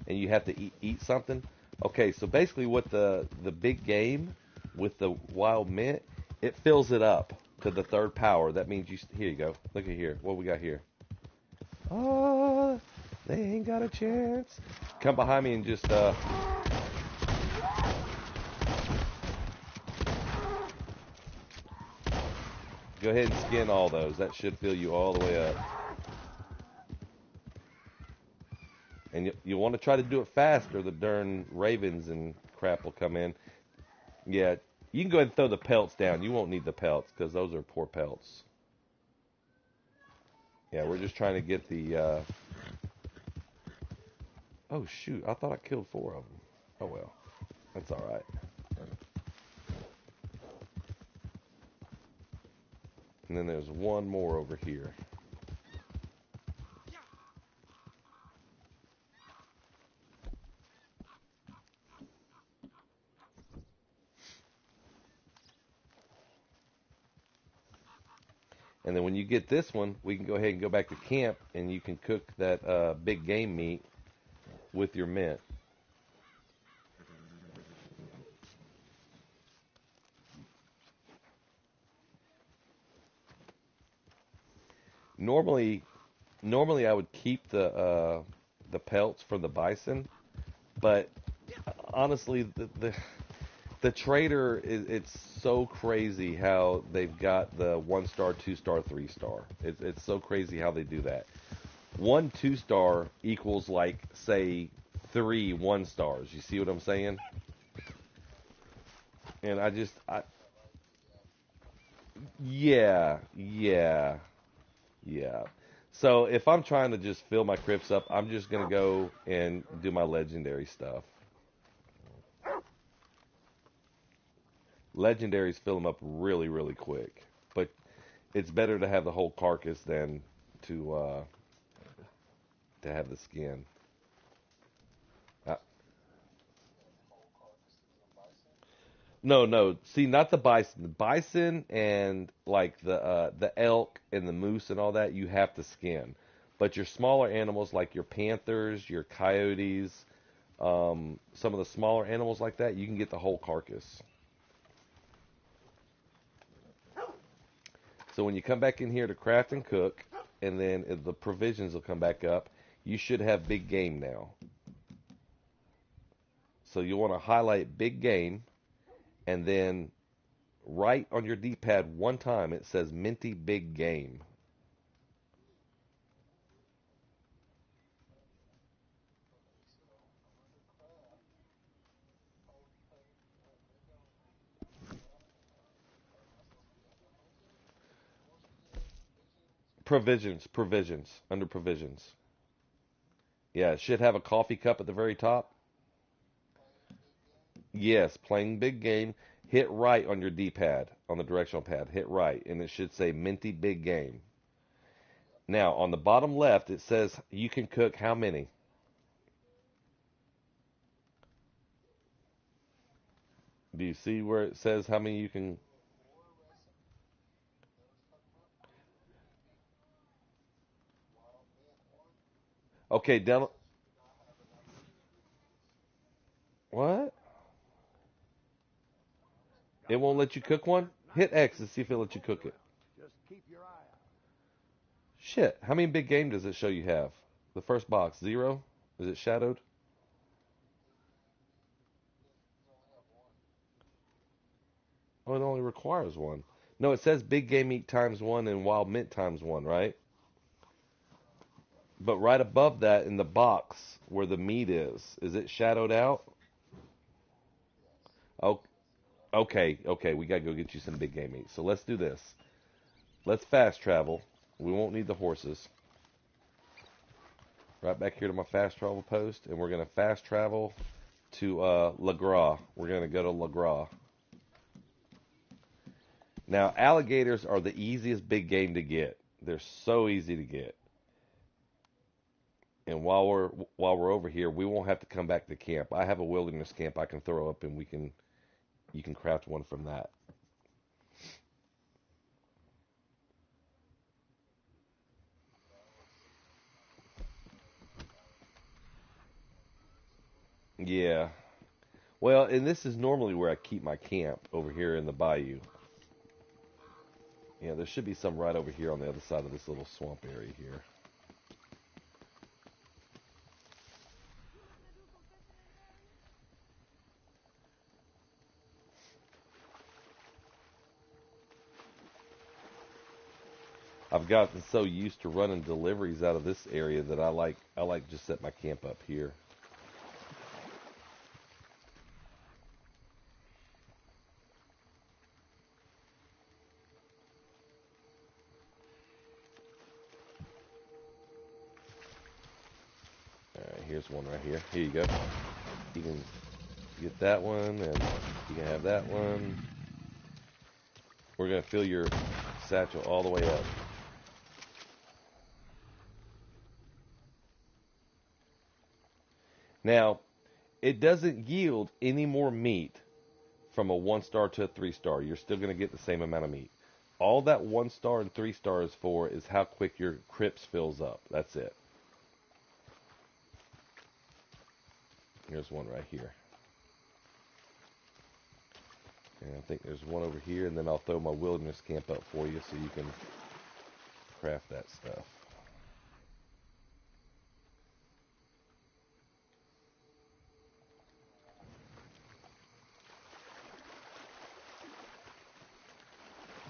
and you have to eat something. Okay, so basically, what the big game with the wild mint, it fills it up to the third power. That means here you go. Look at here. What we got here? Oh, they ain't got a chance. Come behind me and just go ahead and skin all those. That should fill you all the way up. And you want to try to do it fast, or the darn ravens and crap will come in. Yeah, you can go ahead and throw the pelts down. You won't need the pelts because those are poor pelts. Yeah, we're just trying to get the. Oh shoot! I thought I killed 4 of them. Oh well, that's all right. And then there's one more over here. And then when you get this one, we can go ahead and go back to camp, and you can cook that big game meat with your mint. Normally, normally I would keep the pelts for the bison, but honestly, the trader is it's so crazy how they've got the 1 star, 2 star, 3 star. It's so crazy how they do that. 1 2 star equals like say 3 1 stars. You see what I'm saying? And Yeah, yeah, yeah. So if I'm trying to just fill my crypts up, I'm just gonna go and do my legendary stuff. Legendaries fill them up really, really quick. But it's better to have the whole carcass than to uh, to have the skin. Uh, no, no. See, not the bison. The bison and like the elk and the moose and all that, you have to skin. But your smaller animals, like your panthers, your coyotes, some of the smaller animals like that, you can get the whole carcass. So when you come back in here to craft and cook, and then the provisions will come back up, you should have big game now. So you want to highlight big game, and then right on your D-pad one time it says Minty Big Game. Provisions, under provisions. Yeah, it should have a coffee cup at the very top. Yes, playing big game. Hit right on your D-pad, on the directional pad. Hit right, and it should say Minty Big Game. Now, on the bottom left, it says you can cook how many? Do you see where it says how many you can? Okay, down. What? It won't let you cook one? Hit X and see if it'll let you cook it. Shit. How many big game does it show you have? The first box, zero? Is it shadowed? Oh, it only requires one. No, it says big game meat times one and wild mint times one, right? But right above that in the box where the meat is it shadowed out? Oh, okay, okay. We gotta go get you some big game meat. So let's do this. Let's fast travel. We won't need the horses. Right back here to my fast travel post, and we're gonna fast travel to Le Gras. We're gonna go to Le Gras. Now, alligators are the easiest big game to get. They're so easy to get. And while we're over here, we won't have to come back to camp. I have a wilderness camp I can throw up, and we can you can craft one from that. Yeah. Well, and this is normally where I keep my camp over here in the bayou. Yeah, there should be some right over here on the other side of this little swamp area here. I've gotten so used to running deliveries out of this area that I like just set my camp up here. All right, here's one right here. Here you go. You can get that one, and you can have that one. We're gonna fill your satchel all the way up. Now, it doesn't yield any more meat from a 1 star to a 3 star. You're still gonna get the same amount of meat. All that 1 star and 3 star is for is how quick your crypts fills up. That's it. Here's one right here. And I think there's one over here, and then I'll throw my wilderness camp up for you so you can craft that stuff.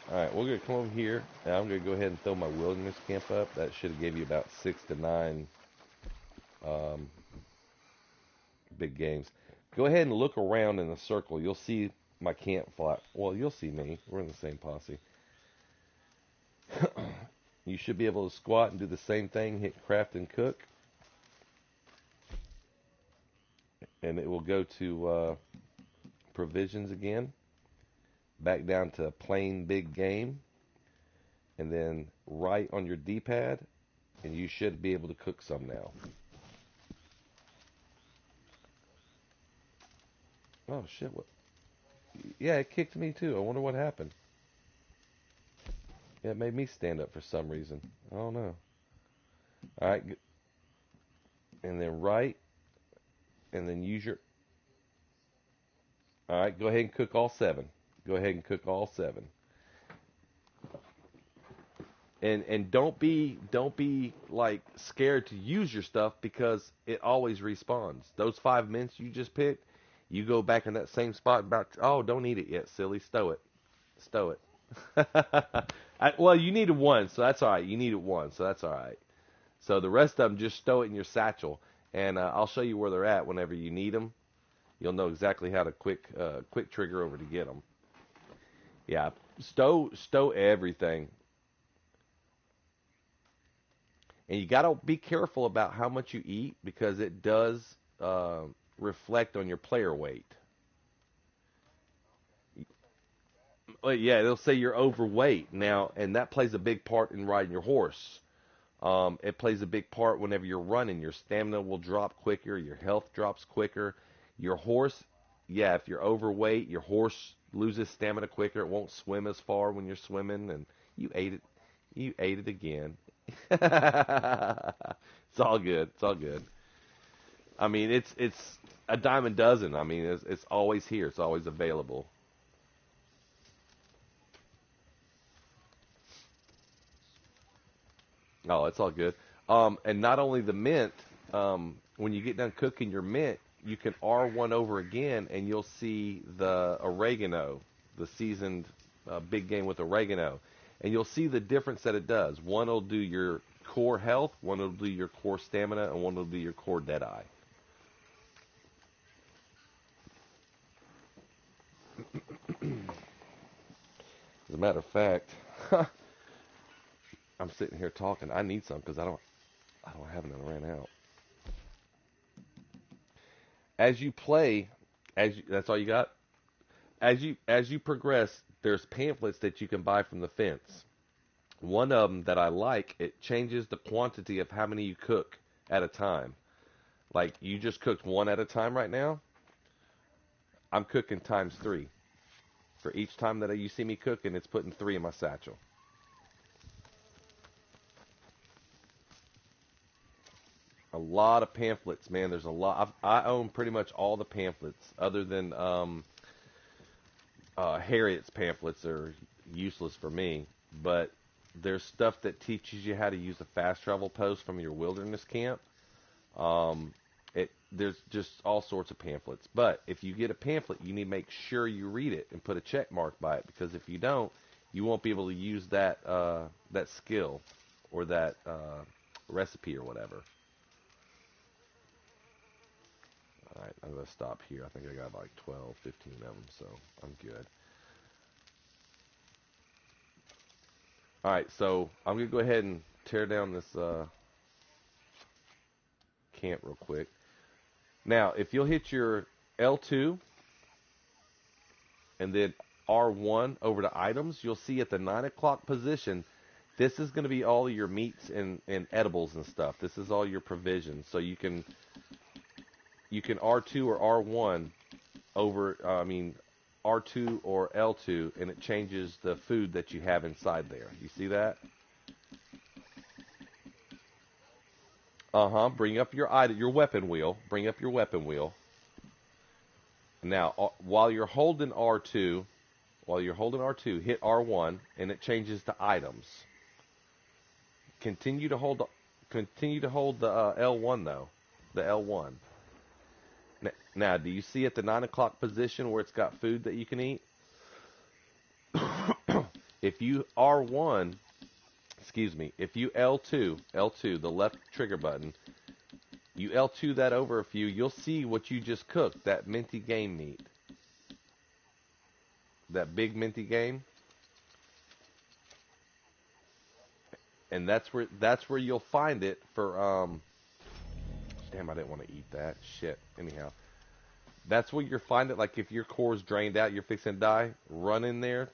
All right, we're gonna come over here. Now I'm gonna go ahead and throw my wilderness camp up. That should have gave you about 6 to 9 um, big games. Go ahead and look around in the circle. You'll see my camp flat. Well, you'll see me. We're in the same posse. You should be able to squat and do the same thing, hit craft and cook, and it will go to provisions again, back down to plain big game, and then right on your D-pad, and you should be able to cook some now. Oh shit! What? Yeah, it kicked me too. I wonder what happened. Yeah, it made me stand up for some reason. I don't know. All right, and then right, and then use your. All right, go ahead and cook all seven. Go ahead and cook all seven. And don't be like scared to use your stuff because it always respawns. Those 5 mints you just picked, you go back in that same spot about. Oh, don't eat it yet, silly. Stow it. Stow it. Well, you needed one, so that's all right. You needed one, so that's all right. So the rest of them, just stow it in your satchel, and I'll show you where they're at whenever you need them. You'll know exactly how to quick trigger over to get them. Yeah, stow everything, and you gotta be careful about how much you eat because it does reflect on your player weight. Well, yeah, they'll say you're overweight now, and that plays a big part in riding your horse. It plays a big part whenever you're running. Your stamina will drop quicker, your health drops quicker. Your horse, yeah, if you're overweight, your horse loses stamina quicker. It won't swim as far when you're swimming, and you ate it. You ate it again. It's all good. It's all good. I mean, it's a dime a dozen. I mean, it's always here. It's always available. Oh, it's all good. And not only the mint, when you get done cooking your mint, you can R1 over again, and you'll see the oregano, the seasoned big game with oregano, and you'll see the difference that it does. One will do your core health, one will do your core stamina, and one will do your core deadeye. As a matter of fact, I'm sitting here talking. I need some because I don't have none. Ran out. As you play, that's all you got. As you progress, there's pamphlets that you can buy from the fence. One of them that I like, it changes the quantity of how many you cook at a time. Like you just cooked one at a time right now. I'm cooking times three. For each time that you see me cooking, it's putting three in my satchel. A lot of pamphlets, man. There's a lot. I own pretty much all the pamphlets, other than Harriet's pamphlets are useless for me. But there's stuff that teaches you how to use a fast travel post from your wilderness camp. Um, there's just all sorts of pamphlets. But if you get a pamphlet, you need to make sure you read it and put a check mark by it because if you don't, you won't be able to use that skill or that recipe or whatever. All right, I'm gonna stop here. I think I got like 12, 15 of them, so I'm good. All right, so I'm gonna go ahead and tear down this camp real quick. Now, if you'll hit your L2 and then R1 over to items, you'll see at the 9 o'clock position, this is going to be all of your meats and edibles and stuff. This is all your provisions. So you can R2 or R1 over, R2 or L2, and it changes the food that you have inside there. You see that? Uh-huh. Bring up your weapon wheel. Bring up your weapon wheel. Now, while you're holding R2, hit R1, and it changes to items. Continue to hold, continue to hold the L1 though, the L1. Now, do you see at the 9 o'clock position where it's got food that you can eat? If you R1, excuse me, if you L2, the left trigger button, you L2 that over a few, you'll see what you just cooked, that minty game meat. That big minty game. And that's where you'll find it for damn, I didn't want to eat that shit. Anyhow, that's where you find it. Like if your core's drained out, you're fixing to die. Run in there,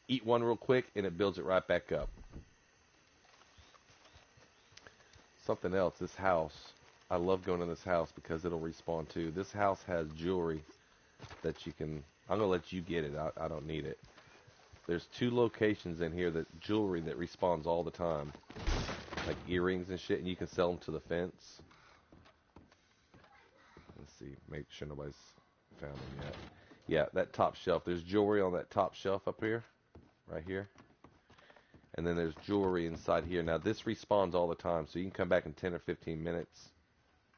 eat one real quick, and it builds it right back up. Something else. This house. I love going in this house because it'll respawn too. This house has jewelry that you can. I'm gonna let you get it. I don't need it. There's 2 locations in here that jewelry that respawns all the time, like earrings and shit, and you can sell them to the fence. Let's see, make sure nobody's found them yet. Yeah, that top shelf. There's jewelry on that top shelf up here, right here. And then there's jewelry inside here. Now this respawns all the time, so you can come back in 10 or 15 minutes,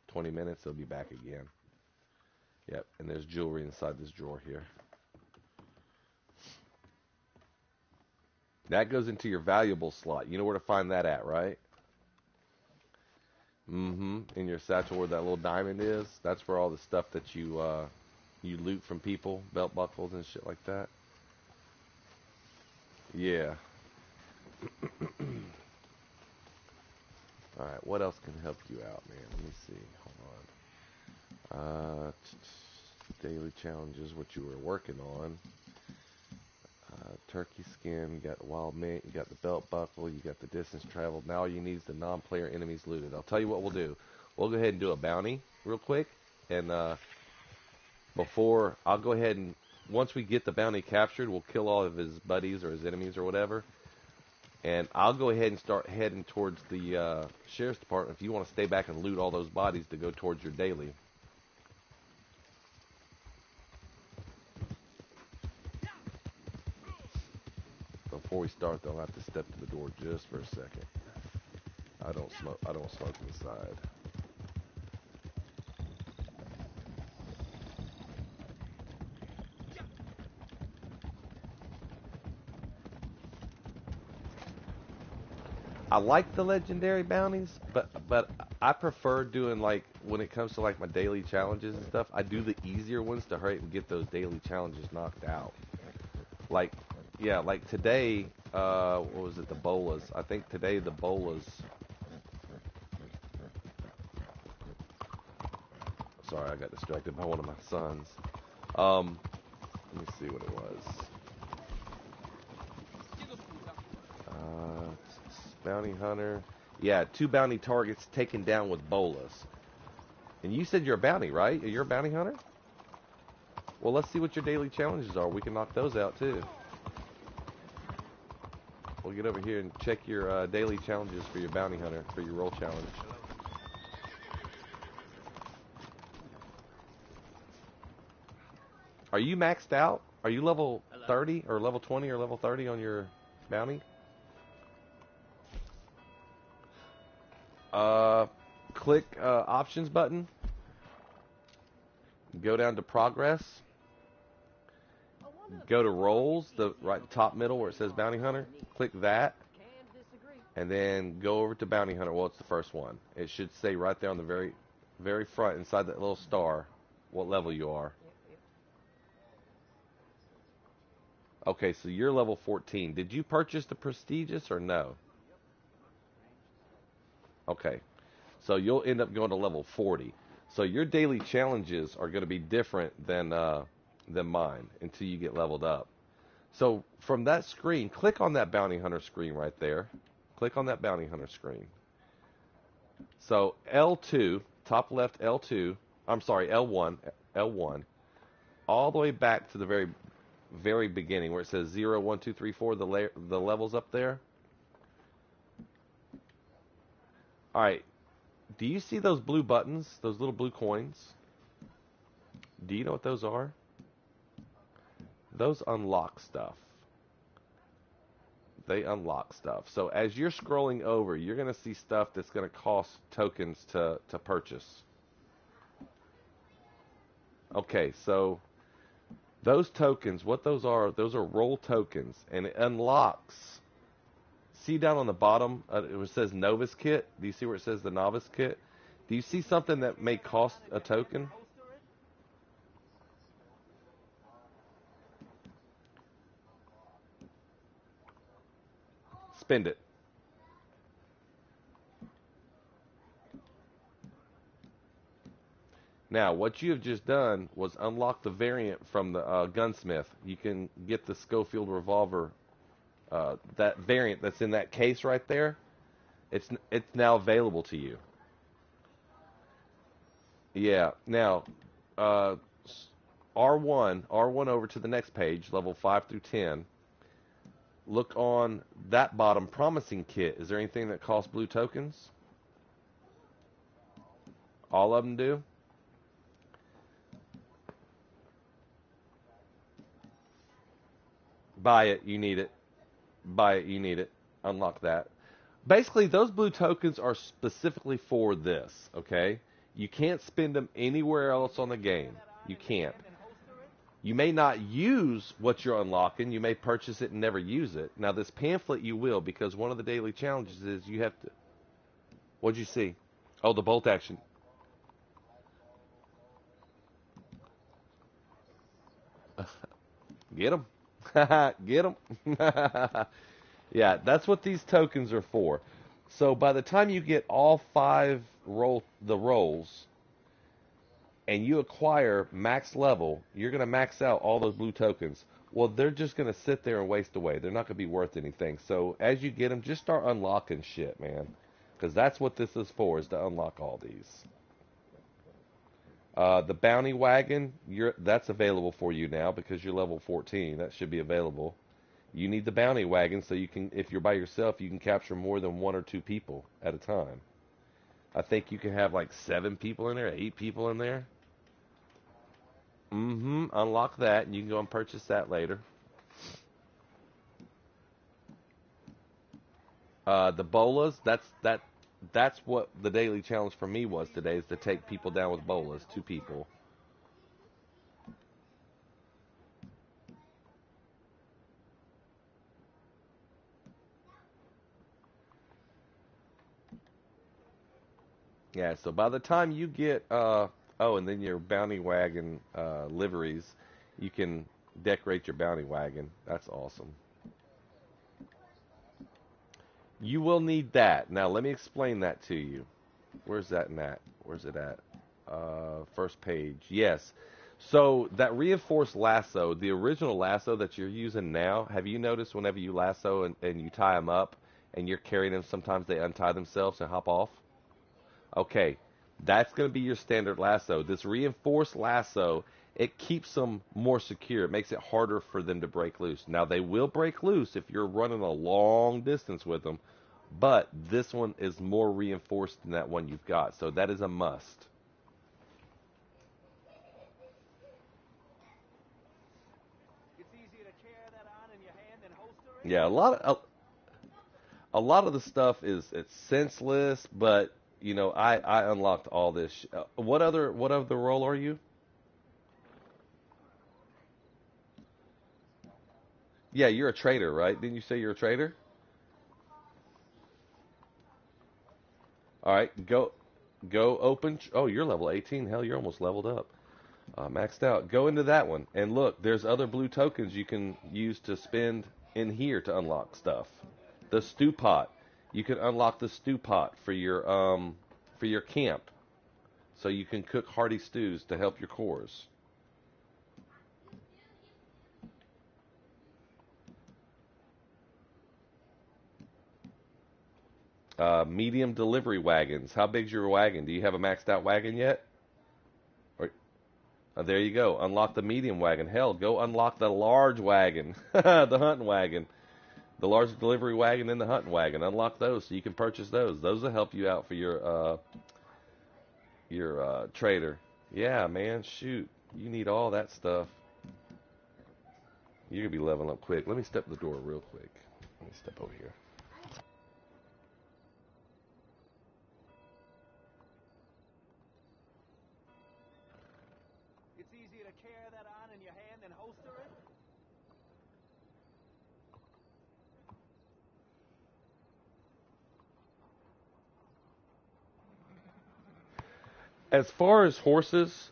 20 minutes, it'll be back again. Yep, and there's jewelry inside this drawer here. That goes into your valuable slot. You know where to find that at, right? Mm-hmm. In your satchel where that little diamond is. That's where all the stuff that you loot from people, belt buckles and shit like that. Yeah. Alright, what else can help you out, man? Let me see. Hold on. Daily challenges, what you were working on. Turkey skin, you got the wild mint, you got the belt buckle, you got the distance traveled. Now all you need is the non-player enemies looted. I'll tell you what we'll do. We'll go ahead and do a bounty real quick. And I'll go ahead and, once we get the bounty captured, we'll kill all of his buddies or his enemies or whatever. And I'll go ahead and start heading towards the sheriff's department if you want to stay back and loot all those bodies to go towards your daily. Before we start, though, I'll have to step to the door just for a second. I don't smoke inside. I like the legendary bounties, but I prefer doing, like, when it comes to like my daily challenges and stuff, I do the easier ones to hurry and get those daily challenges knocked out. Like, yeah, like today, what was it, the bolas? I think today the bolas. Sorry, I got distracted by one of my sons. Let me see what it was. Uh, Bounty hunter. Yeah, 2 bounty targets taken down with bolas. And you said you're a bounty, right? You're a bounty hunter? Well, let's see what your daily challenges are. We can knock those out too. We'll get over here and check your daily challenges for your bounty hunter, for your roll challenge. Are you maxed out? Are you level 30 or level 20 or level 30 on your bounty? Click options button. Go down to progress. Go to roles, the right top middle where it says bounty hunter. Click that. And then go over to bounty hunter. Well, it's the first one. It should say right there on the very front inside that little star what level you are. Okay, so you're level 14. Did you purchase the prestigious or no? Okay. So you'll end up going to level 40. So your daily challenges are going to be different than mine until you get leveled up. So from that screen, click on that bounty hunter screen right there. Click on that bounty hunter screen. So L2, top left L2, I'm sorry, L1, all the way back to the very beginning where it says 0, 1, 2, 3, 4, the levels up there. All right. Do you see those blue buttons, those little blue coins? Do you know what those are? Those unlock stuff. They unlock stuff. So as you're scrolling over, you're going to see stuff that's going to cost tokens to purchase. Okay, so those tokens, what those are roll tokens, and it unlocks. See down on the bottom, it says Novice Kit. Do you see where it says the Novice Kit? Do you see something that may cost a token? Spend it. Now, what you have just done was unlock the variant from the gunsmith. You can get the Schofield revolver, that variant that's in that case right there. It's now available to you. Yeah. Now, uh, R1 over to the next page, level 5 through 10. Look on that bottom promising kit. Is there anything that costs blue tokens? All of them do. Buy it, you need it. Buy it, you need it. Unlock that. Basically, those blue tokens are specifically for this, okay? You can't spend them anywhere else on the game. You can't. You may not use what you're unlocking. You may purchase it and never use it. Now, this pamphlet you will, because one of the daily challenges is you have to... What'd you see? Oh, the bolt action. Get them. Get them. Yeah, that's what these tokens are for. So by the time you get all five rolls, and you acquire max level, you're going to max out all those blue tokens. Well, they're just going to sit there and waste away. They're not going to be worth anything. So as you get them, just start unlocking shit, man. Because that's what this is for, is to unlock all these. The bounty wagon, that's available for you now because you're level 14. That should be available. You need the bounty wagon so you can, if you're by yourself, you can capture more than 1 or 2 people at a time. I think you can have like 7 people in there, 8 people in there. Unlock that, and you can go and purchase that later. The bolas, that's what the daily challenge for me was today, is to take people down with bolas, 2 people. Yeah, so by the time you get, oh, and then your bounty wagon liveries, you can decorate your bounty wagon. That's awesome. You will need that. Now, let me explain that to you. Where's that in that? Where's it at? First page. Yes. So that reinforced lasso, the original lasso that you're using now, have you noticed whenever you lasso and you tie them up and you're carrying them, sometimes they untie themselves and hop off? Okay, that's going to be your standard lasso. This reinforced lasso, it keeps them more secure. It makes it harder for them to break loose. Now, they will break loose if you're running a long distance with them, but this one is more reinforced than that one you've got, so that is a must. Yeah, a lot of the stuff it's senseless, but you know, I unlocked all this. What other role are you? Yeah, you're a trader, right? Didn't you say you're a trader? All right, go open. Oh, you're level 18. Hell, you're almost leveled up. Maxed out. Go into that one and look. There's other blue tokens you can use to spend in here to unlock stuff. The stew pot. You can unlock the stew pot for your camp, so you can cook hearty stews to help your cores. Medium delivery wagons. How big's your wagon? Do you have a maxed out wagon yet? Or, there you go. Unlock the medium wagon. Hell, go unlock the large wagon, the hunting wagon. The large delivery wagon and the hunting wagon. Unlock those so you can purchase those. Those will help you out for your trader. Yeah, man, shoot. You need all that stuff. You're gonna be leveling up quick. Let me step the door real quick. Let me step over here. As far as horses,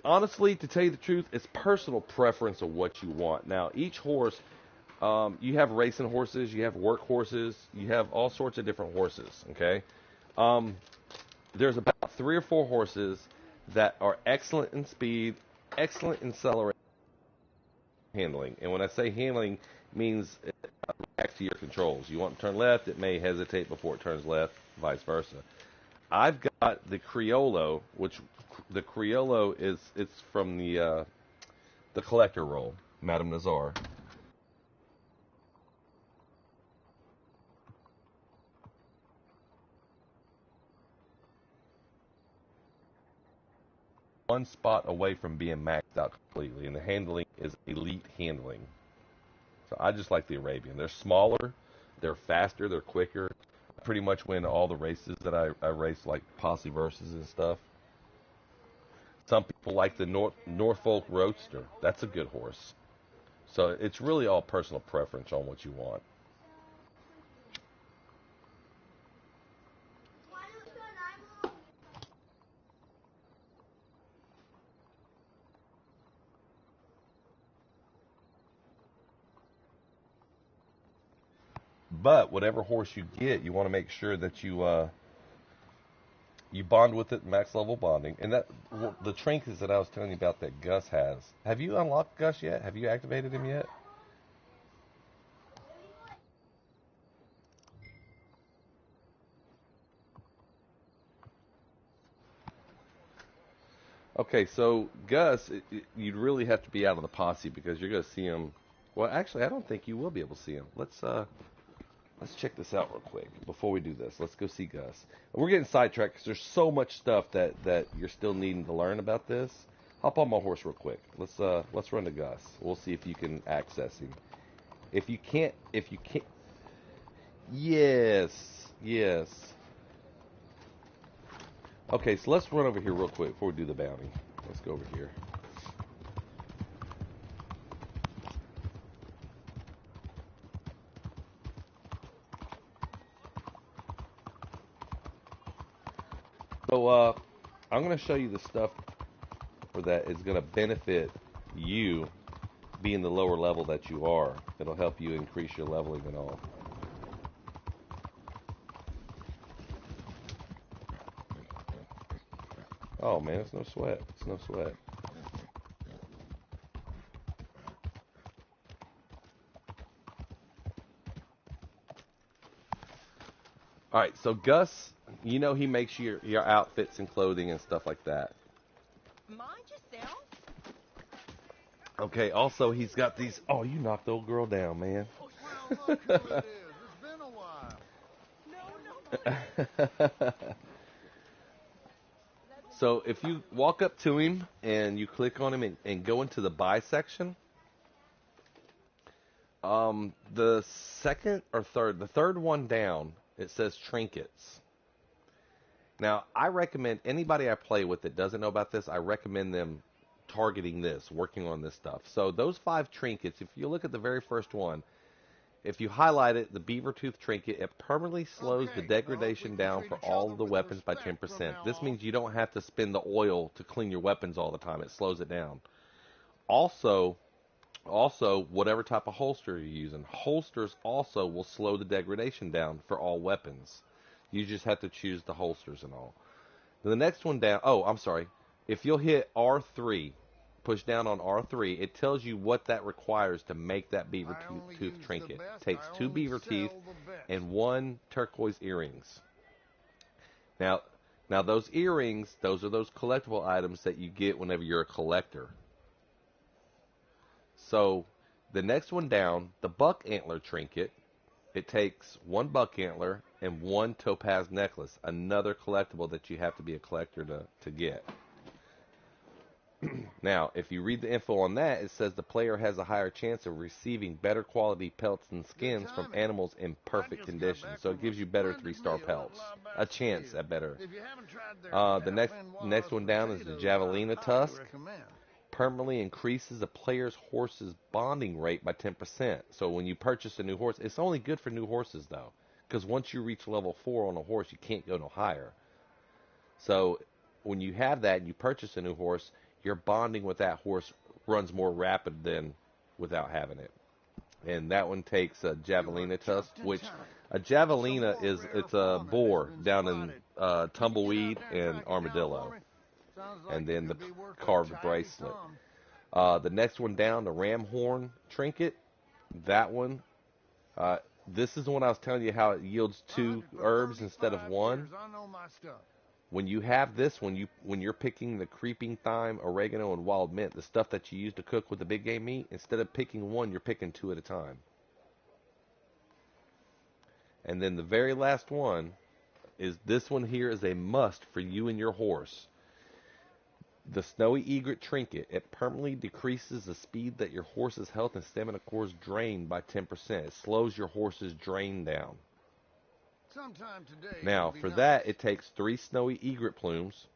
honestly, to tell you the truth, it's personal preference of what you want. Now, each horse, you have racing horses, you have work horses, you have all sorts of different horses. Okay, there's about 3 or 4 horses that are excellent in speed, excellent in acceleration handling. And when I say handling, means it reacts to your controls. You want to turn left, it may hesitate before it turns left, vice versa. I've got the Criollo, which the Criollo is it's from the collector roll, Madame Nazar. One spot away from being maxed out completely, and the handling is elite handling. So I just like the Arabian. They're smaller, they're faster, they're quicker. I pretty much win all the races that I race, like posse versus and stuff. Some people like the Norfolk Roadster. That's a good horse. So it's really all personal preference on what you want. But whatever horse you get, you want to make sure that you bond with it, max level bonding, and that the trinkets that I was telling you about that Gus has. Have you unlocked Gus yet? Have you activated him yet? Okay, so Gus, you'd really have to be out of the posse because you're going to see him. Well, actually, I don't think you will be able to see him. Let's check this out real quick before we do this. Let's go see Gus. We're getting sidetracked because there's so much stuff that you're still needing to learn about this. Hop on my horse real quick. Let's run to Gus. We'll see if you can access him. If you can't, yes, yes. Okay, so let's run over here real quick before we do the bounty. Let's go over here. So I'm going to show you the stuff for that is going to benefit you being the lower level that you are. It'll help you increase your leveling and all. Oh man, it's no sweat. It's no sweat. All right, so Gus, you know he makes your outfits and clothing and stuff like that. Mind yourself. Okay, also he's got these. Oh, you knocked the old girl down, man. Well, look who it is. It's been a while. No, no. So if you walk up to him and you click on him and go into the buy section, the second or third, the third one down, it says trinkets. Now, I recommend anybody I play with that doesn't know about this, I recommend them targeting this, working on this stuff. So those 5 trinkets, if you look at the very first one, if you highlight it, the beaver tooth trinket, it permanently slows the Okay, degradation we can down treat for each all other of the with weapons by respect from 10%. now This on. means you don't have to spend the oil to clean your weapons all the time. It slows it down. Also, whatever type of holster you're using, holsters also will slow the degradation down for all weapons. You just have to choose the holsters and all. The next one down, oh, I'm sorry. If you'll hit R3, push down on R3, it tells you what that requires to make that beaver I only tooth use the trinket. best. Takes I 2 only beaver teeth sell the best. and 1 turquoise earrings. Now, now those earrings, those are those collectible items that you get whenever you're a collector. So, the next one down, the buck antler trinket, it takes 1 buck antler and 1 topaz necklace, another collectible that you have to be a collector to get. Now, if you read the info on that, it says the player has a higher chance of receiving better quality pelts and skins from animals in perfect condition. So it gives you better 3-star pelts. A chance at better. If you haven't tried their The next one down is the javelina tusk. Permanently increases a player's horse's bonding rate by 10%. So when you purchase a new horse, it's only good for new horses though, because once you reach level 4 on a horse, you can't go no higher. So when you have that and you purchase a new horse, your bonding with that horse runs more rapid than without having it. And that one takes a javelina tusk, which a javelina is it's a boar down in tumbleweed and armadillo. Sounds like and it then the could be worth a carved tidy bracelet. sum. The next one down, the ram horn trinket. That one, uh, this is the one I was telling you how it yields 2 Hunted for herbs instead of 35 one. years. I know my stuff. When you have this, when you're picking the creeping thyme, oregano, and wild mint, the stuff that you use to cook with the big game meat, instead of picking one, you're picking 2 at a time. And then the very last one is this one here is a must for you and your horse. The snowy egret trinket. It permanently decreases the speed that your horse's health and stamina cores drain by 10%. It slows your horse's drain down. Sometime today Now, would be for nice. that, it takes 3 snowy egret plumes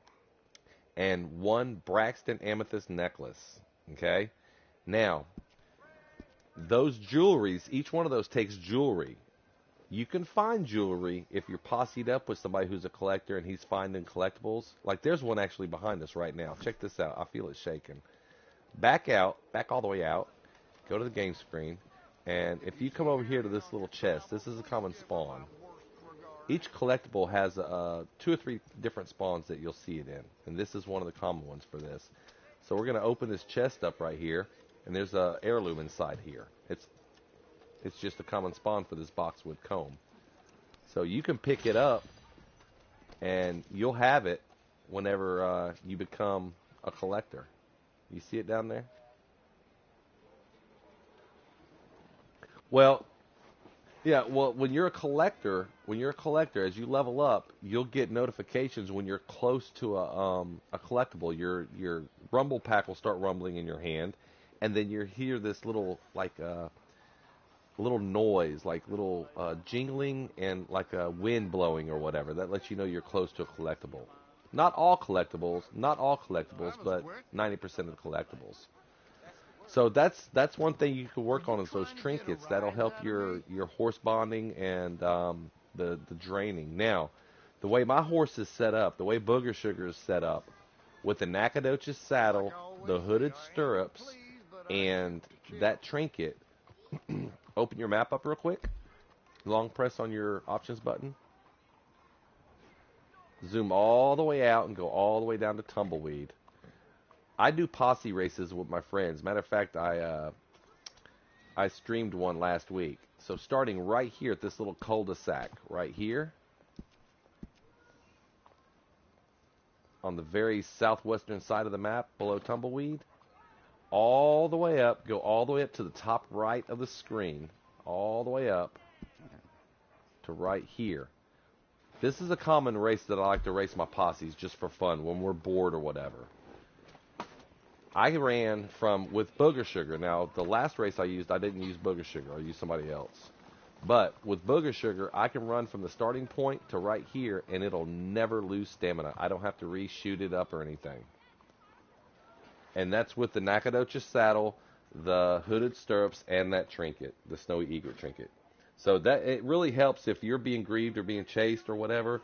and 1 Braxton amethyst necklace. Okay? Now, those jewelries, each one of those takes jewelry. You can find jewelry if you're posseed up with somebody who's a collector and he's finding collectibles. Like there's one actually behind us right now. Check this out. I feel it shaking. Back out, back all the way out. Go to the game screen. And if you come over here to this little chest, this is a common spawn. Each collectible has 2 or 3 different spawns that you'll see it in. And this is one of the common ones for this. So we're going to open this chest up right here. And there's a heirloom inside here. It's just a common spawn for this boxwood comb. So you can pick it up, and you'll have it whenever you become a collector. You see it down there? Well, yeah. Well, when you're a collector, as you level up, you'll get notifications when you're close to a collectible. Your rumble pack will start rumbling in your hand, and then you hear this little little noise, like little jingling and like a wind blowing or whatever. That lets you know you're close to a collectible. Not all collectibles, but 90% of the collectibles. So that's one thing you can work on is those trinkets. That'll help your horse bonding and the draining. Now, the way my horse is set up, the way Booger Sugar is set up, with the Nacogdoches saddle, the hooded stirrups, and that trinket. Open your map up real quick. Long press on your options button. Zoom all the way out and go all the way down to Tumbleweed. I do posse races with my friends. Matter of fact, I streamed one last week. So starting right here at this little cul-de-sac right here, on the very southwestern side of the map below Tumbleweed, all the way up, go all the way up to the top right of the screen, all the way up to right here. This is a common race that I like to race my posses just for fun when we're bored or whatever. I ran with Booger Sugar. Now, the last race I used, I didn't use Booger Sugar. I used somebody else. But with Booger Sugar, I can run from the starting point to right here, and it'll never lose stamina. I don't have to reshoot it up or anything. And that's with the Nacogdoches saddle, the hooded stirrups, and that trinket, the snowy egret trinket. So that it really helps if you're being grieved or being chased or whatever,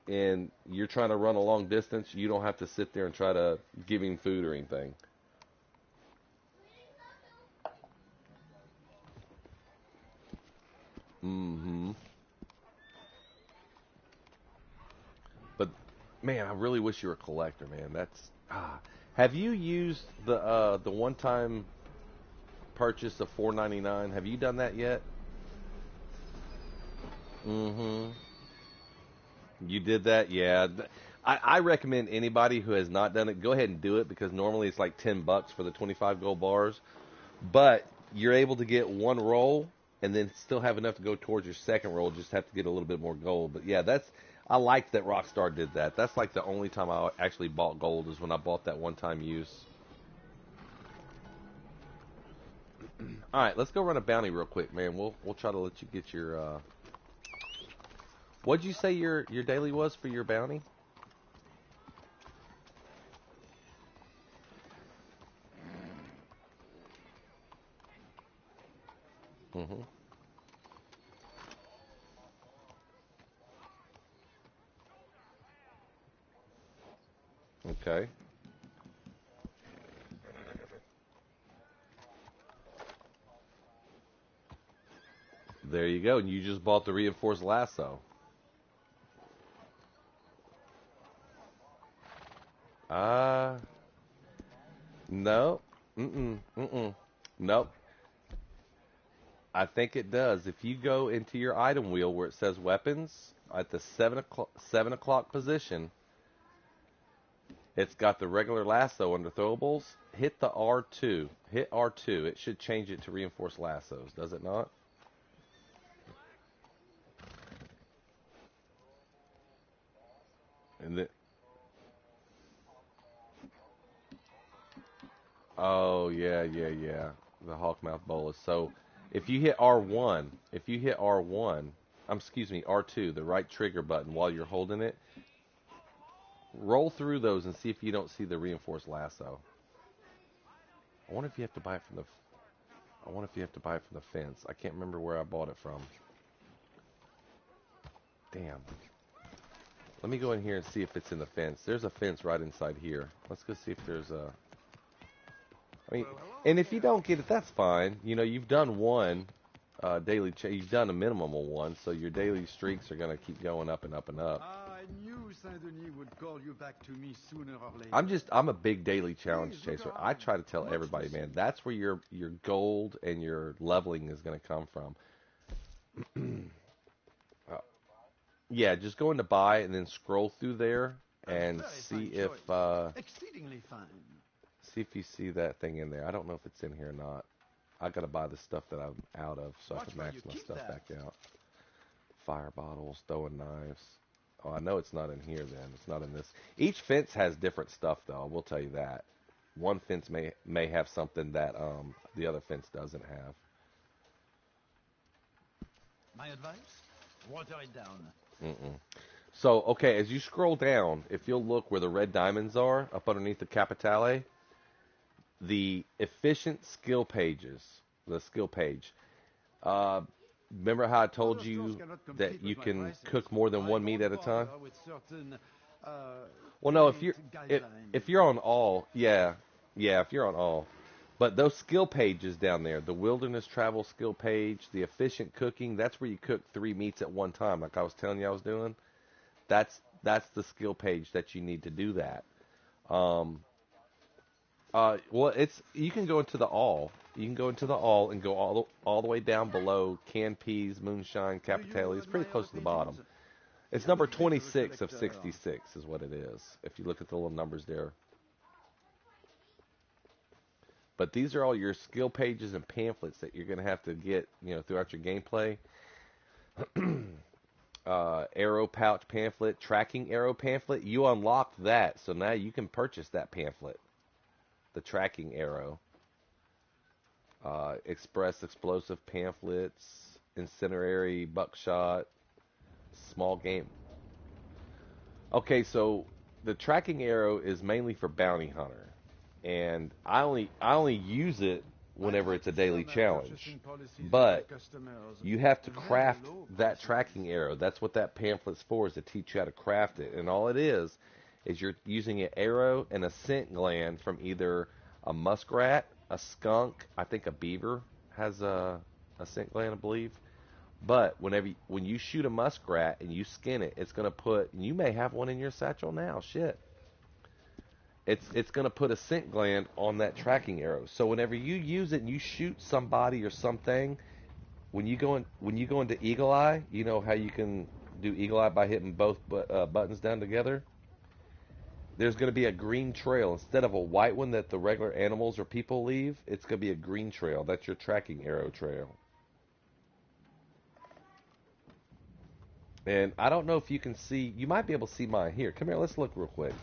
and you're trying to run a long distance. You don't have to sit there and try to give him food or anything. Mm-hmm. But man, I really wish you were a collector, man. Have you used the one-time purchase of $4.99? Have you done that yet? Mm-hmm. You did that? Yeah. I recommend anybody who has not done it, go ahead and do it because normally it's like $10 for the 25 gold bars. But you're able to get one roll and then still have enough to go towards your second roll. Just have to get a little bit more gold. But yeah, I like that Rockstar did that. That's like the only time I actually bought gold is when I bought that one-time use. All right, let's go run a bounty real quick, man. We'll try to let you get your. What'd you say your daily was for your bounty? Mm-hmm. Okay. There you go. And you just bought the reinforced lasso. No. Mm-mm. Mm-mm. Nope. I think it does. If you go into your item wheel where it says weapons at the 7 o'clock position, it's got the regular lasso under throwables. Hit the R2. Hit R2. It should change it to reinforced lassos, does it not? And then, oh yeah, yeah, yeah. The hawkmouth bolus. So if you hit R1, excuse me, R2, the right trigger button while you're holding it, roll through those and see if you don't see the reinforced lasso. I wonder if you have to buy it from the. I wonder if you have to buy it from the fence. I can't remember where I bought it from. Damn. Let me go in here and see if it's in the fence. There's a fence right inside here. Let's go see if there's a. I mean, and if you don't get it, that's fine. You know, you've done one daily. You've done a minimum of one, so your daily streaks are gonna keep going up and up and up. I knew Saint Denis would call you back to me sooner or later. I'm a big daily challenge chaser. I try to tell everybody, man, that's where your gold and your leveling is gonna come from. Yeah, just go into buy and then scroll through there and see if exceedingly fine. see if you see that thing in there. I don't know if it's in here or not. I gotta buy the stuff that I'm out of so I can max my stuff back out. Fire bottles, throwing knives. Oh, I know it's not in here then. It's not in this. Each fence has different stuff though, I will tell you that. One fence may have something that the other fence doesn't have. My advice? Water it down. Mm-mm. So, okay, as you scroll down, if you'll look where the red diamonds are, up underneath the Capitale, the efficient skill pages, the skill page. Remember how I told you that you can cook more than one meat at a time? Well, no, if you're on all, yeah, if you're on all. But those skill pages down there, the wilderness travel skill page, the efficient cooking, that's where you cook 3 meats at one time, like I was telling you I was doing. That's the skill page that you need to do that. Well, it's you can go into the all. You can go into the all and go all the way down below canned peas, moonshine, capitale. It's pretty close to the bottom. It's number 26 of 66 is what it is. If you look at the little numbers there. But these are all your skill pages and pamphlets that you're going to have to get, throughout your gameplay. Arrow pouch pamphlet, tracking arrow pamphlet. You unlocked that, so now you can purchase that pamphlet. The tracking arrow. Express explosive pamphlets, incendiary buckshot, small game. Okay, so the tracking arrow is mainly for bounty hunter. And I only use it whenever it's a daily challenge. But you have to craft that tracking arrow. That's what that pamphlet's for, is to teach you how to craft it. And all it is you're using an arrow and a scent gland from either a muskrat, a skunk, I think a beaver has a scent gland, I believe. But when you shoot a muskrat and you skin it, it's going to and you may have one in your satchel now, shit. It's going to put a scent gland on that tracking arrow. So whenever you use it and you shoot somebody or something, when you go into Eagle Eye, you know how you can do Eagle Eye by hitting both buttons down together? There's going to be a green trail. Instead of a white one that the regular animals or people leave, it's going to be a green trail. That's your tracking arrow trail. And I don't know if you can see, you might be able to see mine here. Come here, let's look real quick.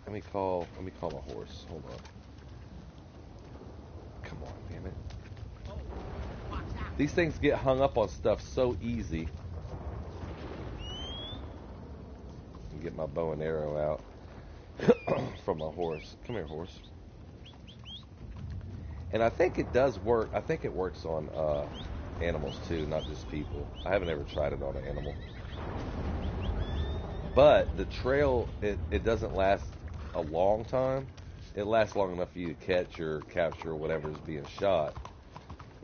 Let me call my horse. Hold on. Come on, damn it. These things get hung up on stuff so easy. Get my bow and arrow out from my horse. Come here, horse. And I think it does work. I think it works on animals too, not just people. I haven't ever tried it on an animal. But the trail, it doesn't last a long time. It lasts long enough for you to catch or capture whatever is being shot.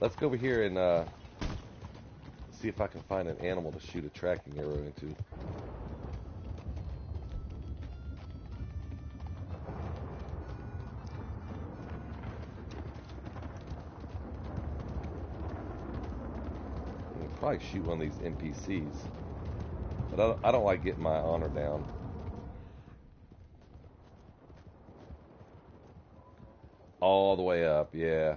Let's go over here and see if I can find an animal to shoot a tracking arrow into. Probably shoot one of these NPCs. But I don't like getting my honor down. All the way up, yeah.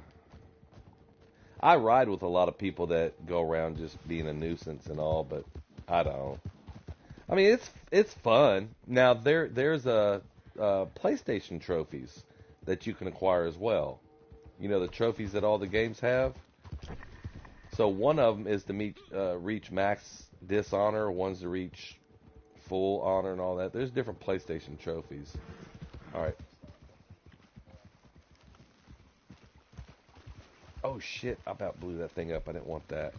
I ride with a lot of people that go around just being a nuisance and all, but I don't. I mean, it's fun. Now there's PlayStation trophies that you can acquire as well. You know the trophies that all the games have. So one of them is to reach max dishonor, one's to reach full honor and all that. There's different PlayStation trophies. All right. Oh shit! I about blew that thing up. I didn't want that.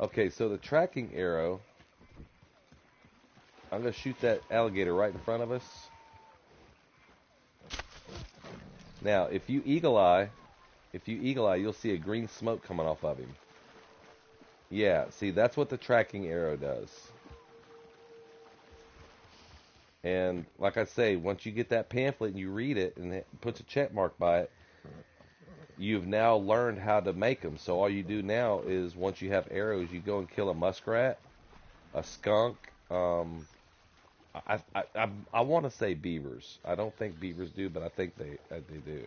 Okay, so the tracking arrow. I'm gonna shoot that alligator right in front of us. Now, if you eagle eye, you'll see a green smoke coming off of him. Yeah, see, that's what the tracking arrow does. And like I say, once you get that pamphlet and you read it and it puts a check mark by it, you've now learned how to make them. So all you do now is once you have arrows, you go and kill a muskrat, a skunk. I want to say beavers. I don't think beavers do, but I think they do.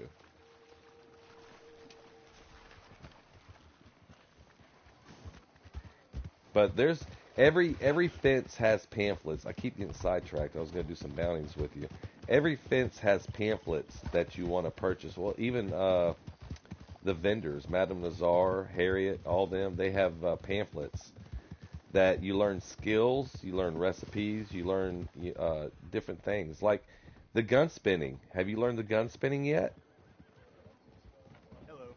But there's every fence has pamphlets. I keep getting sidetracked. I was going to do some bounties with you. Every fence has pamphlets that you want to purchase. Well, even the vendors, Madame Nazar, Harriet, all them, they have pamphlets that you learn skills, you learn recipes, you learn different things. Like the gun spinning. Have you learned the gun spinning yet? Hello.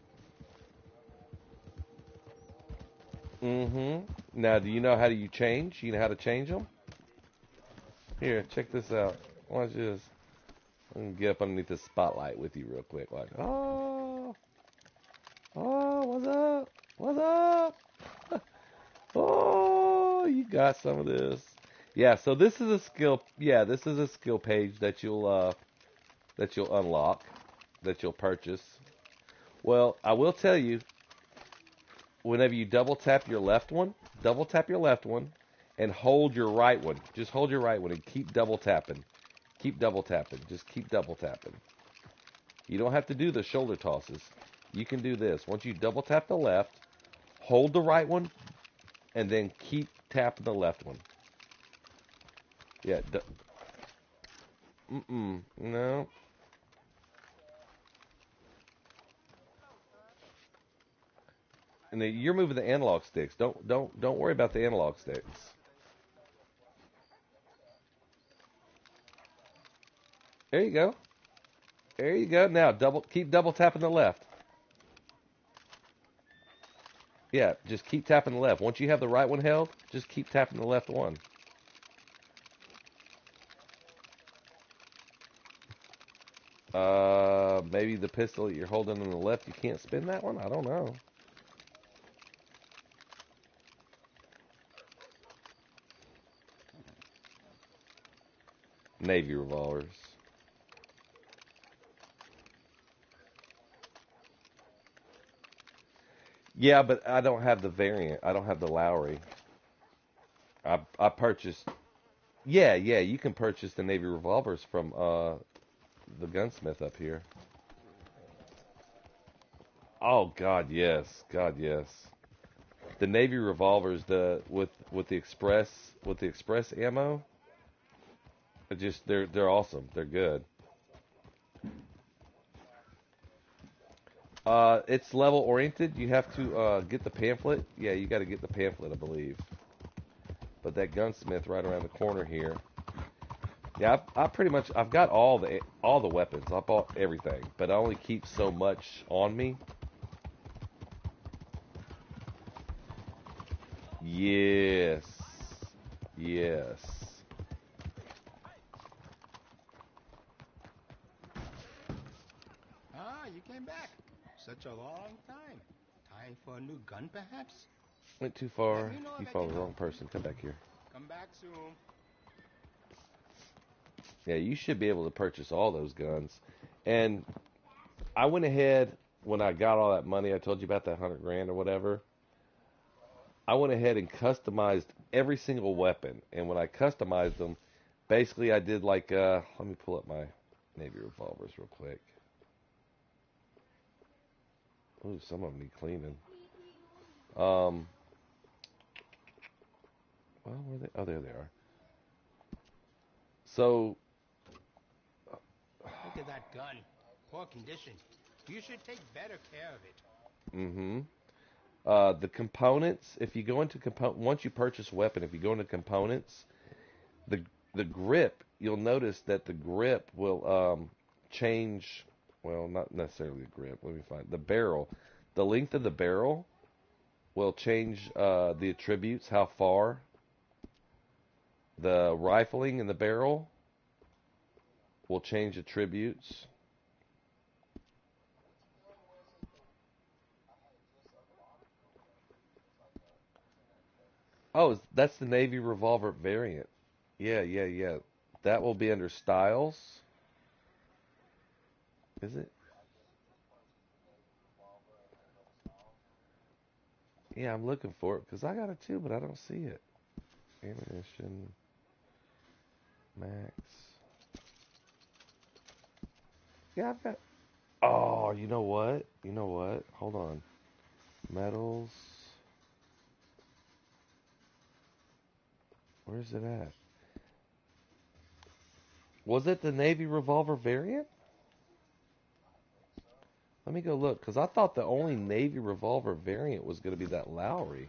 Mm-hmm. Now, do you know how do you change? You know how to change them? Here, check this out. Why don't you just let me get up underneath the spotlight with you real quick. Like, what's up? What's up? Oh, you got some of this. Yeah, so this is a skill. Yeah, this is a skill page that you'll unlock, that you'll purchase. Well, I will tell you, whenever you double tap your left one, and hold your right one. Just hold your right one and keep double tapping. Keep double tapping. Just keep double tapping. You don't have to do the shoulder tosses. You can do this. Once you double tap the left, hold the right one, and then keep tapping the left one. Yeah. No. And then you're moving the analog sticks. Don't worry about the analog sticks. There you go. There you go. Now keep double tapping the left. Yeah, just keep tapping the left. Once you have the right one held, just keep tapping the left one. Maybe the pistol that you're holding on the left, you can't spin that one? I don't know. Navy revolvers. Yeah, but I don't have the variant. I don't have the Lowry. I purchased. Yeah, yeah, you can purchase the Navy revolvers from the gunsmith up here. Oh God, yes. God, yes. The Navy revolvers, the with the express ammo, they're awesome. They're good. It's level oriented. You have to get the pamphlet. Yeah, you got to get the pamphlet, I believe. But that gunsmith right around the corner here. Yeah, I pretty much I've got all the weapons. I bought everything, but I only keep so much on me. Yes. Yes. Ah, you came back. Such a long time. Time for a new gun, perhaps? Went too Let far. me know You if I followed can the help. wrong person. Come back here. Come back soon. Yeah, you should be able to purchase all those guns. And I went ahead when I got all that money. I told you about that 100 grand or whatever. I went ahead and customized every single weapon. And when I customized them, basically I did like, let me pull up my Navy revolvers real quick. Ooh, some of them need cleaning. Well, where are they? Oh, there they are. So, Look at that gun. Poor condition. You should take better care of it. mm-hmm. The components, if you go into once you purchase a weapon, if you go into components, the the grip, you'll notice that the grip will change. Well, not necessarily the grip. Let me find the barrel. The length of the barrel will change the attributes, how far. The rifling in the barrel will change attributes. Oh, that's the Navy revolver variant. Yeah, yeah, yeah. That will be under styles. Is it? Yeah, I'm looking for it because I got it too, but I don't see it. Ammunition, max. Yeah, I've got. Oh, you know what? You know what? Hold on. Metals. Where's it at? Was it the Navy revolver variant? Let me go look because I thought the only Navy revolver variant was going to be that Lowry.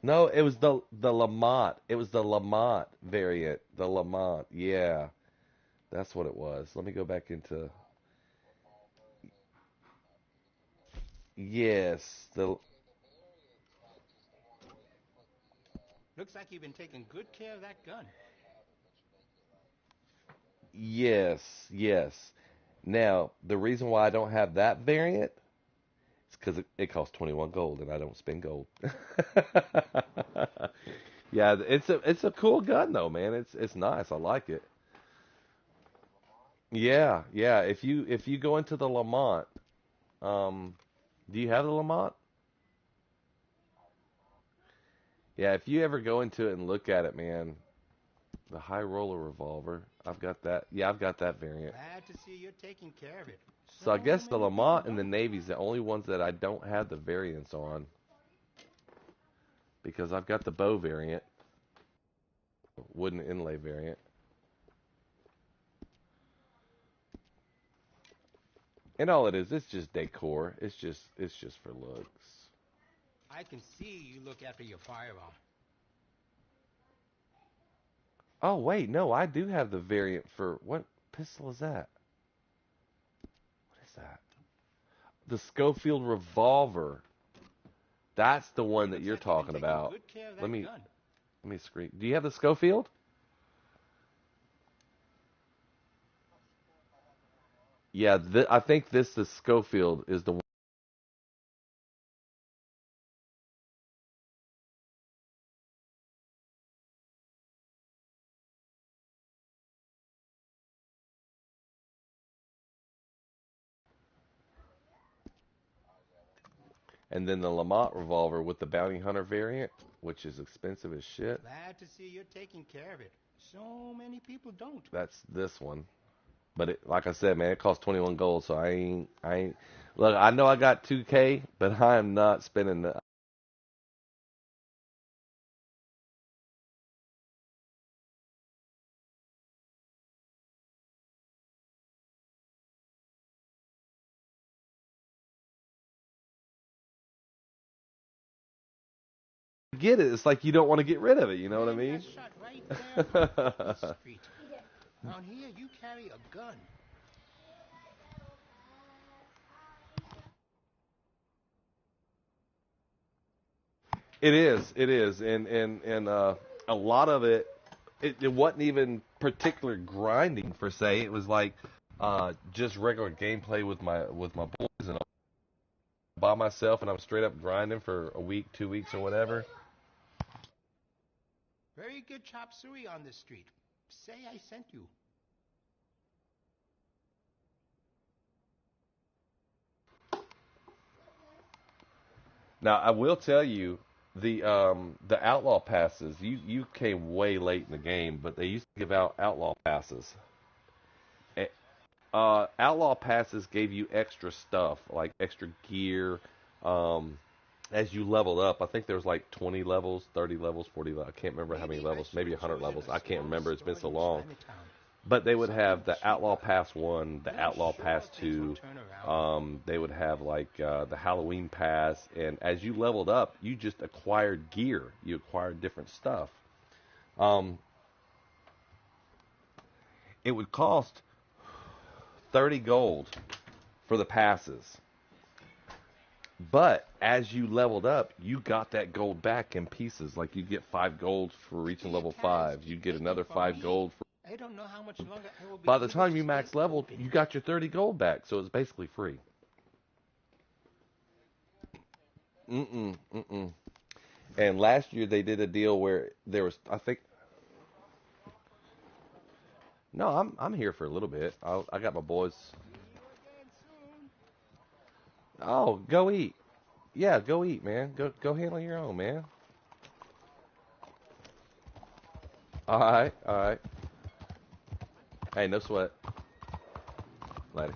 No, it was the Lamont. It was the Lamont variant. The Lamont. Yeah, that's what it was. Let me go back into. Yes, the Looks like you've been taking good care of that gun. yes, yes. Now, the reason why I don't have that variant is because it costs 21 gold, and I don't spend gold. Yeah, it's a cool gun though, man. It's nice. I like it. Yeah, yeah. If you go into the Lamont, um, do you have the Lamont? Yeah, if you ever go into it and look at it, man, the high roller revolver. I've got that. Yeah, I've got that variant. Glad to see you're taking care of it. So I So guess the many people Lamont and the don't. Navy's the only ones that I don't have the variants on because I've got the bow variant, wooden inlay variant. And all it is, it's just decor. It's just for looks. I can see you look after your firearm. Oh wait, no, I do have the variant for what pistol is that? What is that? The Schofield revolver. That's the one that Looks you're like you've been talking taking about. good care of Let that me gun. let me screen. Do you have the Schofield? Yeah, I think the Schofield is the one. And then the Lamont revolver with the bounty hunter variant, which is expensive as shit. Glad to see you're taking care of it. So many people don't. That's this one. But like I said, man, it costs 21 gold, so I ain't. Look, I know I got 2K, but I am not spending the. Get it. It's like you don't want to get rid of it. You know what I Man mean? got shot right there on the street. Around here, you carry a gun. It is, and a lot of it wasn't even particular grinding per se. It was like just regular gameplay with my boys and by myself, and I'm straight up grinding for a week, 2 weeks, or whatever. Very good chop suey on the street. Say I sent you. Now I will tell you. The outlaw passes. You came way late in the game, but they used to give out outlaw passes. Eh, outlaw passes gave you extra stuff like extra gear. Um, as you leveled up, I think there was like 20 levels, 30 levels, 40 levels. I can't remember how many Maybe I levels. Maybe should 100 choose levels. a I can't small remember. It's been store so in long. Chinatown. But they would Something have the Outlaw cheaper. Pass 1, the Then I'm Outlaw sure Pass things will 2. turn around. They would have like the Halloween Pass. And as you leveled up, you just acquired gear. You acquired different stuff. Um, it would cost 30 gold for the passes. But as you leveled up, you got that gold back in pieces. Like you get 5 gold for reaching The level account 5. You keep get waiting another for 5 me. gold for. I don't know how much longer I will be By the able time to you stay max leveled, open. you got your 30 gold back. So it's basically free. Mm-mm, mm-mm. And last year they did a deal where there was, I think, no, I'm here for a little bit. I got my boys. Oh, go eat. Yeah, go eat, man. Go handle your own, man. All right, all right. Hey, no sweat, later.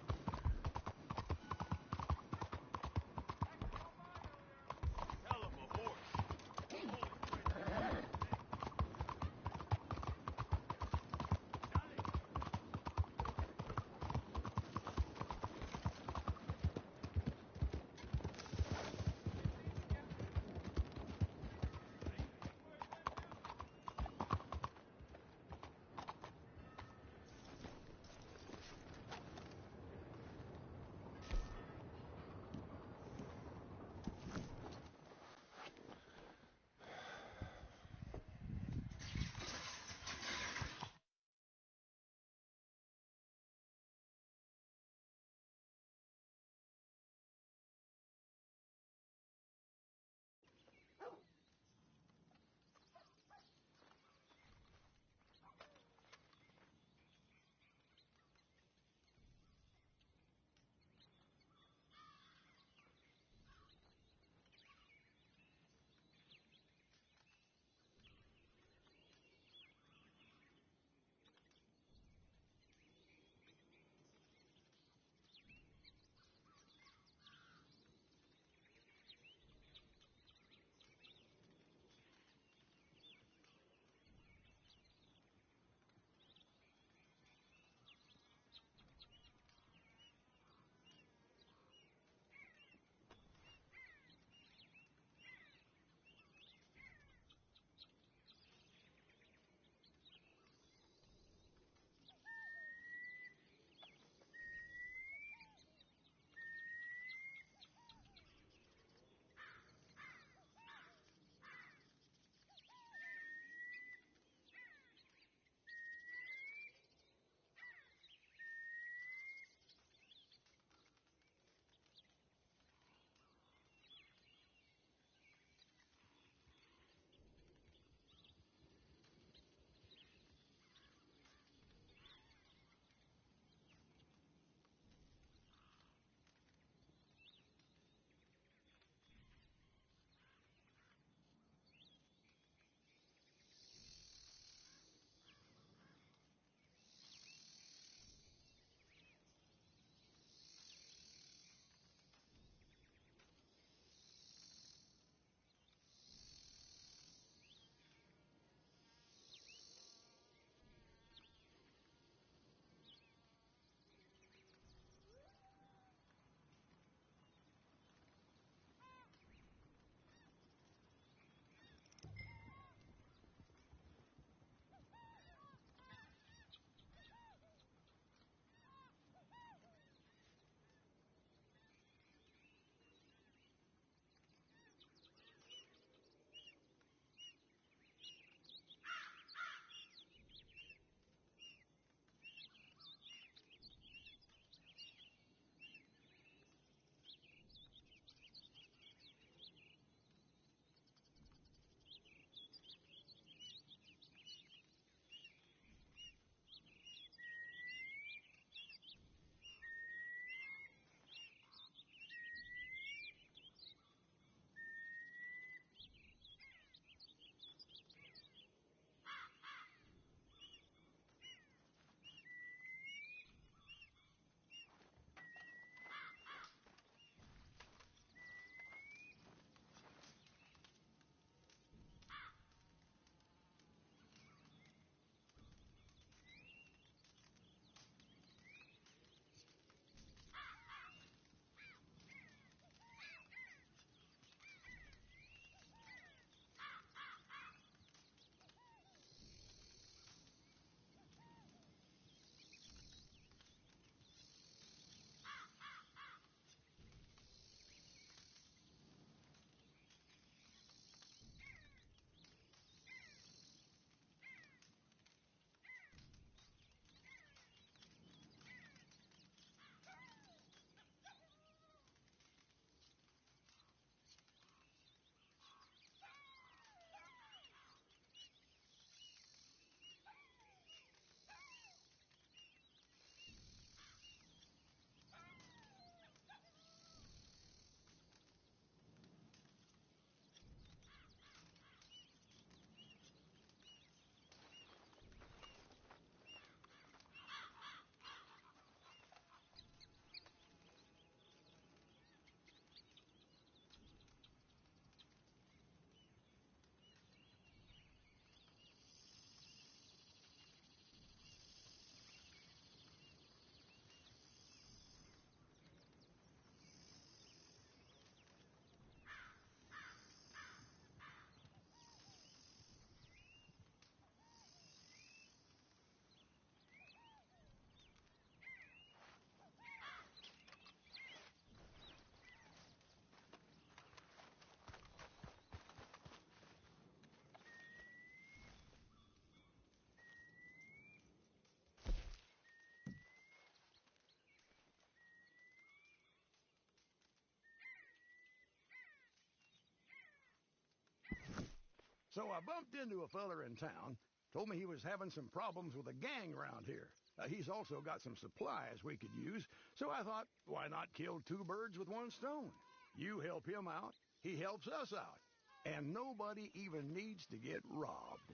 So I bumped into a feller in town, told me he was having some problems with a gang around here. He's also got some supplies we could use, so I thought, why not kill two birds with one stone? You help him out, he helps us out, and nobody even needs to get robbed.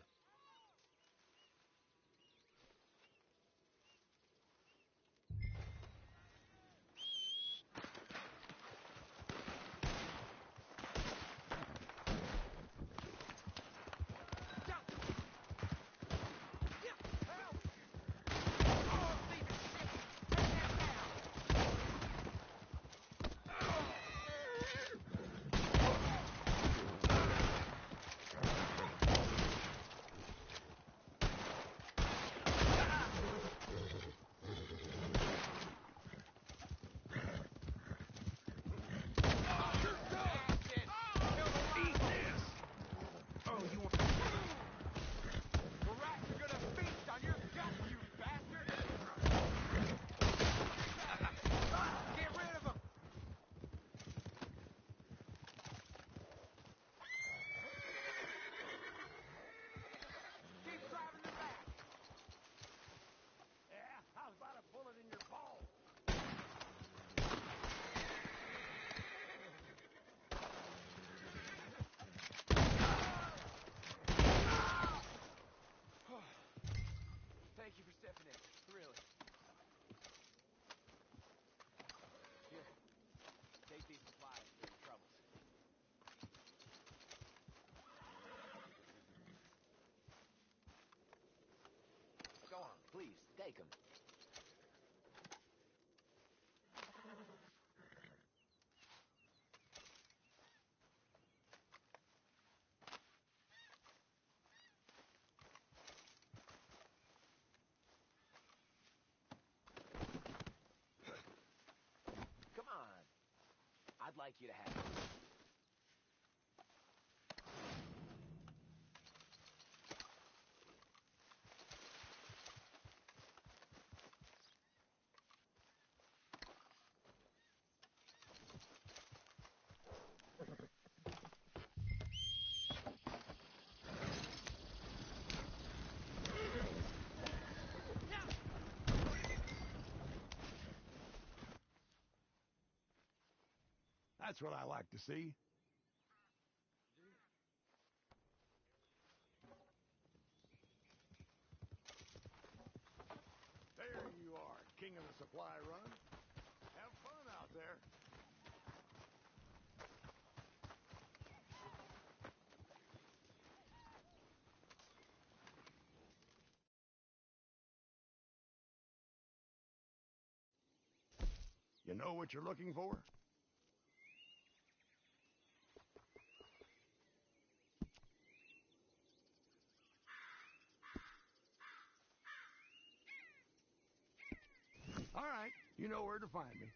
Thank you for stepping in, really. Here, take these supplies for your troubles. Go on, please, take them. Come on. I'd like you to have it. That's what I like to see. There you are, king of the supply run. Have fun out there. You know what you're looking for? All right, you know where to find me.